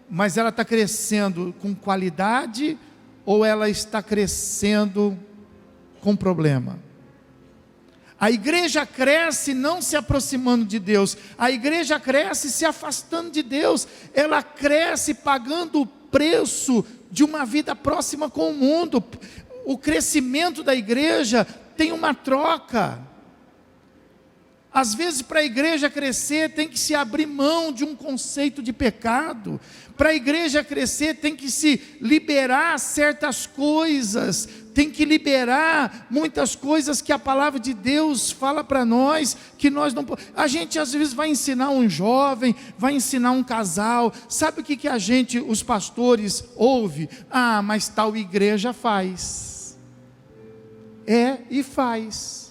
mas ela está crescendo com qualidade ou ela está crescendo com problema? A igreja cresce não se aproximando de Deus, a igreja cresce se afastando de Deus, ela cresce pagando o preço de uma vida próxima com o mundo. O crescimento da igreja tem uma troca. Às vezes, para a igreja crescer, tem que se abrir mão de um conceito de pecado. Para a igreja crescer, tem que se liberar certas coisas, tem que liberar muitas coisas que a palavra de Deus fala para nós, que nós não podemos. A gente às vezes vai ensinar um jovem, vai ensinar um casal, sabe o que os pastores, ouvem? Mas tal igreja faz. E faz.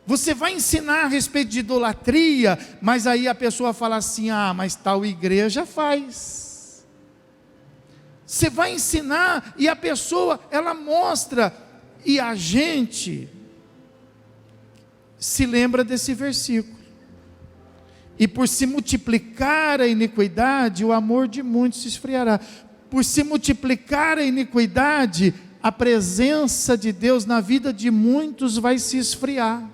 Você vai ensinar a respeito de idolatria, mas aí a pessoa fala assim, mas tal igreja faz. Você vai ensinar e a pessoa, ela mostra, e a gente se lembra desse versículo. E por se multiplicar a iniquidade, o amor de muitos se esfriará. Por se multiplicar a iniquidade, a presença de Deus na vida de muitos vai se esfriar.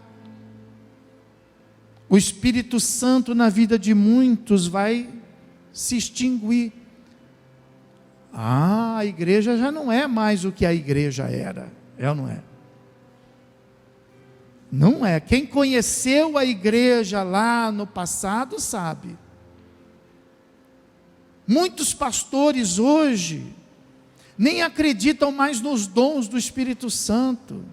O Espírito Santo na vida de muitos vai se extinguir. A igreja já não é mais o que a igreja era. É ou não é? Não é. Quem conheceu a igreja lá no passado sabe. Muitos pastores hoje nem acreditam mais nos dons do Espírito Santo.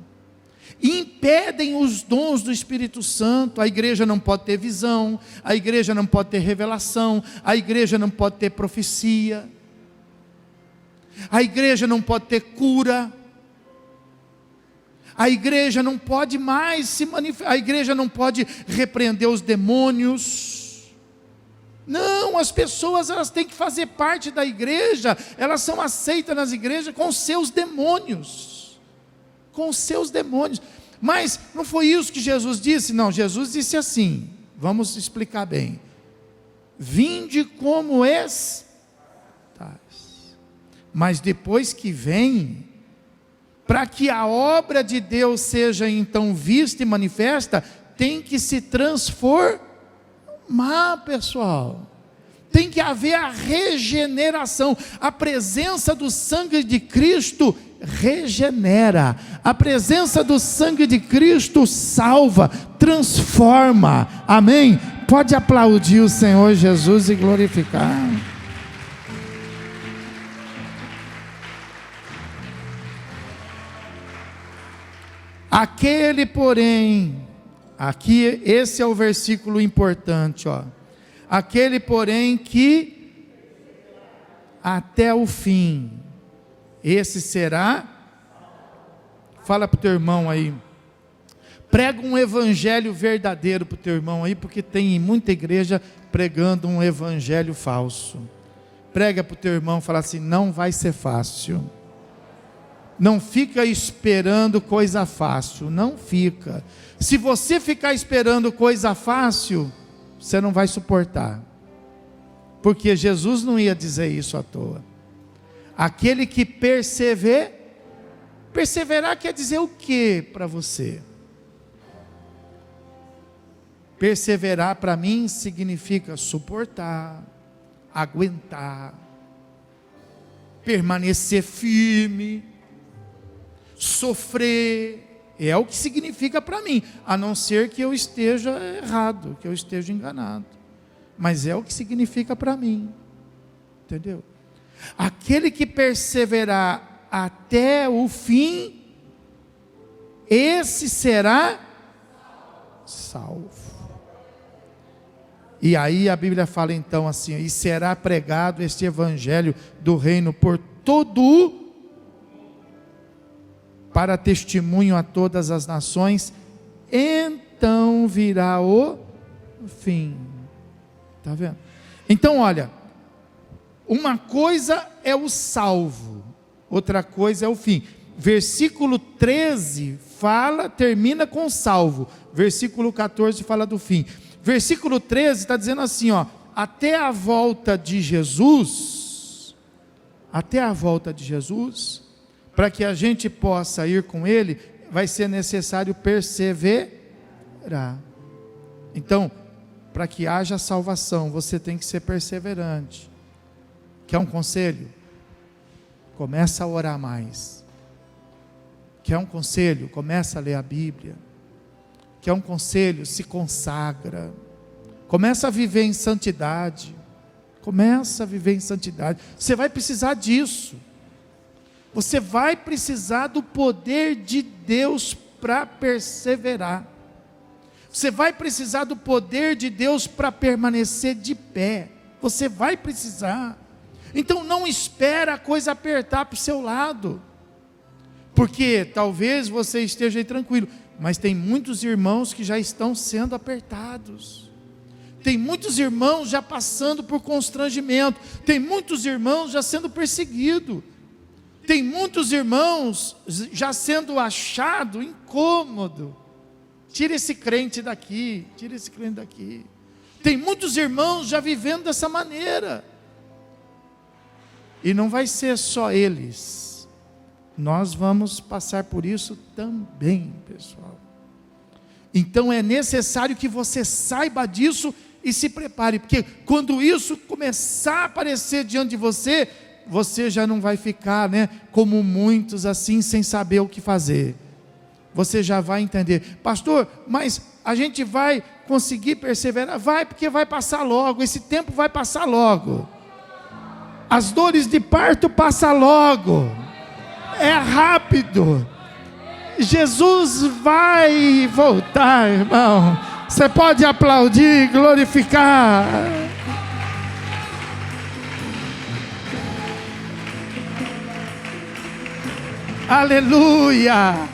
Impedem os dons do Espírito Santo. A igreja não pode ter visão, a igreja não pode ter revelação, a igreja não pode ter profecia, a igreja não pode ter cura, a igreja não pode mais se manifestar, a igreja não pode repreender os demônios. Não, as pessoas elas têm que fazer parte da igreja, elas são aceitas nas igrejas com seus demônios. Mas não foi isso que Jesus disse? Não, Jesus disse assim, vamos explicar bem: vinde como estáis, mas depois que vem, para que a obra de Deus seja então vista e manifesta, tem que se transformar, pessoal. Tem que haver a regeneração, a presença do sangue de Cristo, regenera. A presença do sangue de Cristo salva, transforma. Amém? Pode aplaudir o Senhor Jesus e glorificar. Aquele, porém, aqui esse é o versículo importante, ó. Aquele, porém, que até o fim, esse será. Fala para o teu irmão aí. Prega um evangelho verdadeiro para o teu irmão aí, porque tem muita igreja pregando um evangelho falso. Prega para o teu irmão, fala assim: não vai ser fácil. Não fica esperando coisa fácil, não fica. Se você ficar esperando coisa fácil, você não vai suportar. Porque Jesus não ia dizer isso à toa. Aquele que perseverar quer dizer o que para você? Perseverar para mim significa suportar, aguentar, permanecer firme, sofrer. É o que significa para mim, a não ser que eu esteja errado, que eu esteja enganado, mas é o que significa para mim, entendeu? Aquele que perseverar até o fim, esse será salvo. E aí a Bíblia fala então assim: e será pregado este evangelho do reino por todo o para testemunho a todas as nações, então virá o fim. Está vendo? Então olha, uma coisa é o salvo, outra coisa é o fim. Versículo 13 termina com salvo, versículo 14 fala do fim. Versículo 13 está dizendo assim, ó: até a volta de Jesus, para que a gente possa ir com Ele, vai ser necessário perseverar. Então, para que haja salvação, você tem que ser perseverante. Quer um conselho? Começa a orar mais. Quer um conselho? Começa a ler a Bíblia. Quer um conselho? Se consagra. Começa a viver em santidade. Você vai precisar disso. Você vai precisar do poder de Deus para perseverar. Você vai precisar do poder de Deus para permanecer de pé. Você vai precisar. Então não espera a coisa apertar para o seu lado. Porque talvez você esteja aí tranquilo, mas tem muitos irmãos que já estão sendo apertados. Tem muitos irmãos já passando por constrangimento. Tem muitos irmãos já sendo perseguidos. Tem muitos irmãos já sendo achado incômodo. Tira esse crente daqui, Tem muitos irmãos já vivendo dessa maneira. E não vai ser só eles. Nós vamos passar por isso também, pessoal. Então é necessário que você saiba disso e se prepare, porque quando isso começar a aparecer diante de você, você já não vai ficar, como muitos assim, sem saber o que fazer. Você já vai entender: pastor, mas a gente vai conseguir perseverar? Vai, porque vai passar logo, esse tempo vai passar logo. As dores de parto passam logo, é rápido. Jesus vai voltar, irmão. Você pode aplaudir, glorificar. Aleluia!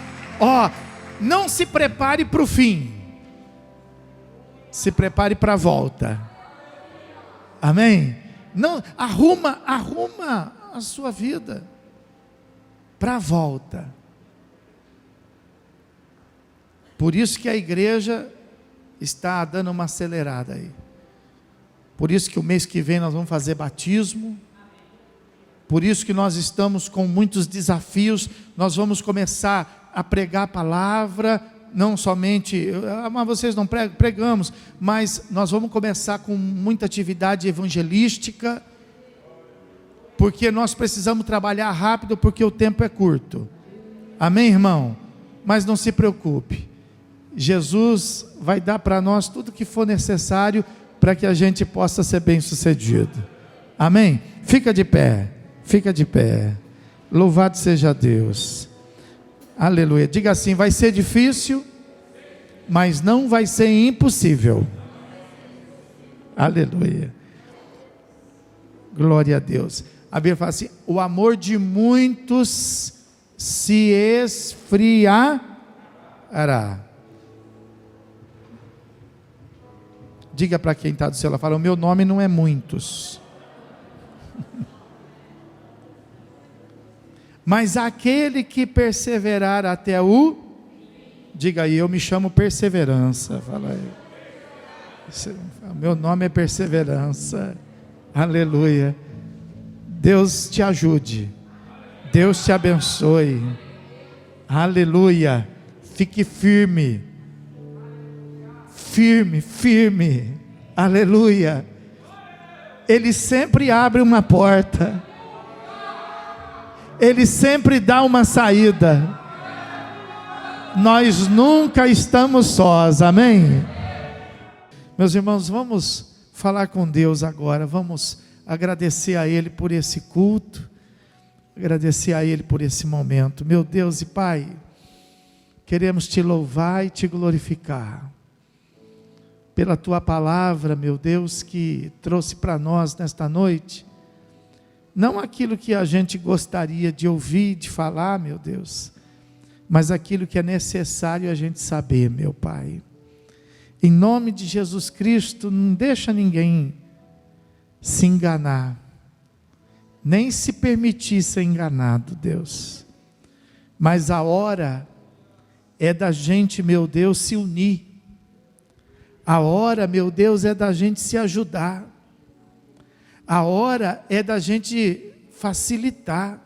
Não se prepare para o fim, se prepare para a volta. Amém? Não, arruma a sua vida para a volta. Por isso que a igreja está dando uma acelerada aí. Por isso que o mês que vem nós vamos fazer batismo. Por isso que nós estamos com muitos desafios. Nós vamos começar a pregar a palavra, não somente, mas vocês não pregam, pregamos, mas nós vamos começar com muita atividade evangelística. porque nós precisamos trabalhar rápido, porque o tempo é curto. Amém, irmão? Mas não se preocupe, Jesus vai dar para nós tudo que for necessário para que a gente possa ser bem sucedido. Amém? Fica de pé, fica de pé. Louvado seja Deus. Aleluia. Diga assim: vai ser difícil, mas não vai ser impossível. Aleluia. Glória a Deus. A Bíblia fala assim: o amor de muitos se esfriará. Diga para quem está do seu lado, fala: o meu nome não é muitos, mas aquele que perseverar até o, diga aí, eu me chamo perseverança. Fala aí, meu nome é perseverança. Aleluia. Deus te ajude, Deus te abençoe. Aleluia. Fique firme, firme, firme. Aleluia. Ele sempre abre uma porta, Ele sempre dá uma saída. Nós nunca estamos sós, amém? Meus irmãos, vamos falar com Deus agora, vamos agradecer a Ele por esse culto, agradecer a Ele por esse momento. Meu Deus e Pai, queremos Te louvar e Te glorificar pela Tua palavra, meu Deus, que trouxe para nós nesta noite, não aquilo que a gente gostaria de ouvir, de falar, meu Deus, mas aquilo que é necessário a gente saber, meu Pai. Em nome de Jesus Cristo, não deixa ninguém se enganar, nem se permitir ser enganado, Deus. Mas a hora é da gente, meu Deus, se unir. A hora, meu Deus, é da gente se ajudar. A hora é da gente facilitar.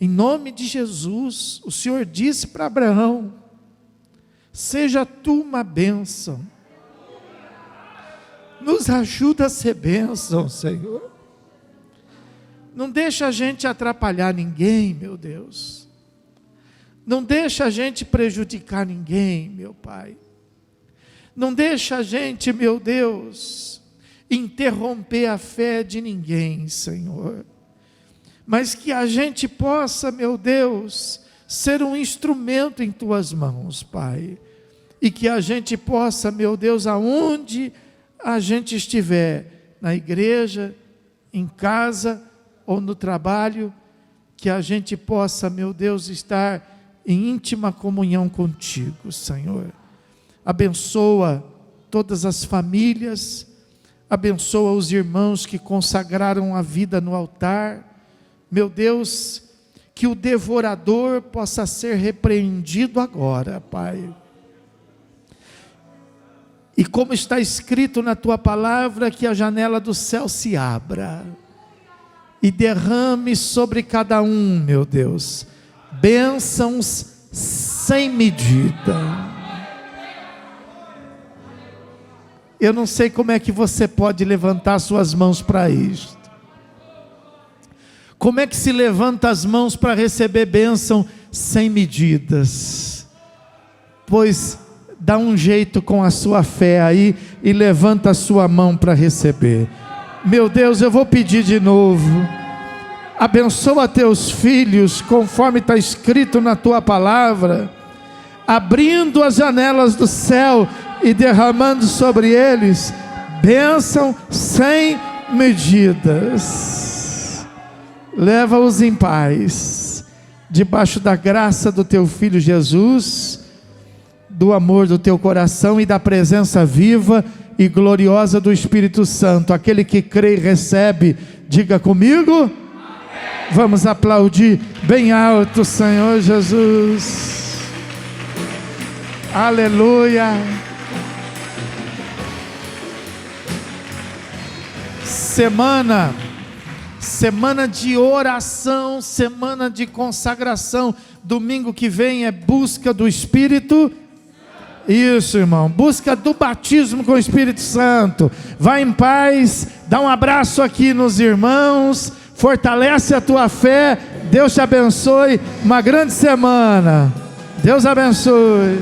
Em nome de Jesus, o Senhor disse para Abraão: seja tu uma bênção. Nos ajuda a ser bênção, Senhor. Não deixa a gente atrapalhar ninguém, meu Deus. Não deixa a gente prejudicar ninguém, meu Pai. Não deixa a gente, meu Deus, interromper a fé de ninguém, Senhor. Mas que a gente possa, meu Deus, ser um instrumento em Tuas mãos, Pai. E que a gente possa, meu Deus, aonde a gente estiver, na igreja, em casa ou no trabalho, que a gente possa, meu Deus, estar em íntima comunhão contigo, Senhor. Abençoa todas as famílias, abençoa os irmãos que consagraram a vida no altar. Meu Deus, que o devorador possa ser repreendido agora, Pai. E como está escrito na Tua palavra, que a janela do céu se abra e derrame sobre cada um, meu Deus, bênçãos sem medida. Eu não sei como é que você pode levantar suas mãos para isto. Como é que se levanta as mãos para receber bênção sem medidas? Pois dá um jeito com a sua fé aí e levanta a sua mão para receber. Meu Deus, eu vou pedir de novo. Abençoa teus filhos, conforme está escrito na Tua palavra, abrindo as janelas do céu e derramando sobre eles bênção sem medidas. Leva-os em paz, debaixo da graça do Teu Filho Jesus, do amor do Teu coração e da presença viva e gloriosa do Espírito Santo. Aquele que crê e recebe, diga comigo. Amém. Vamos aplaudir bem alto, Senhor Jesus. Aleluia. Semana de oração, semana de consagração. Domingo que vem é busca do Espírito. Isso, irmão. Busca do batismo com o Espírito Santo. Vai em paz. Dá um abraço aqui nos irmãos. Fortalece a tua fé. Deus te abençoe. Uma grande semana. Deus abençoe.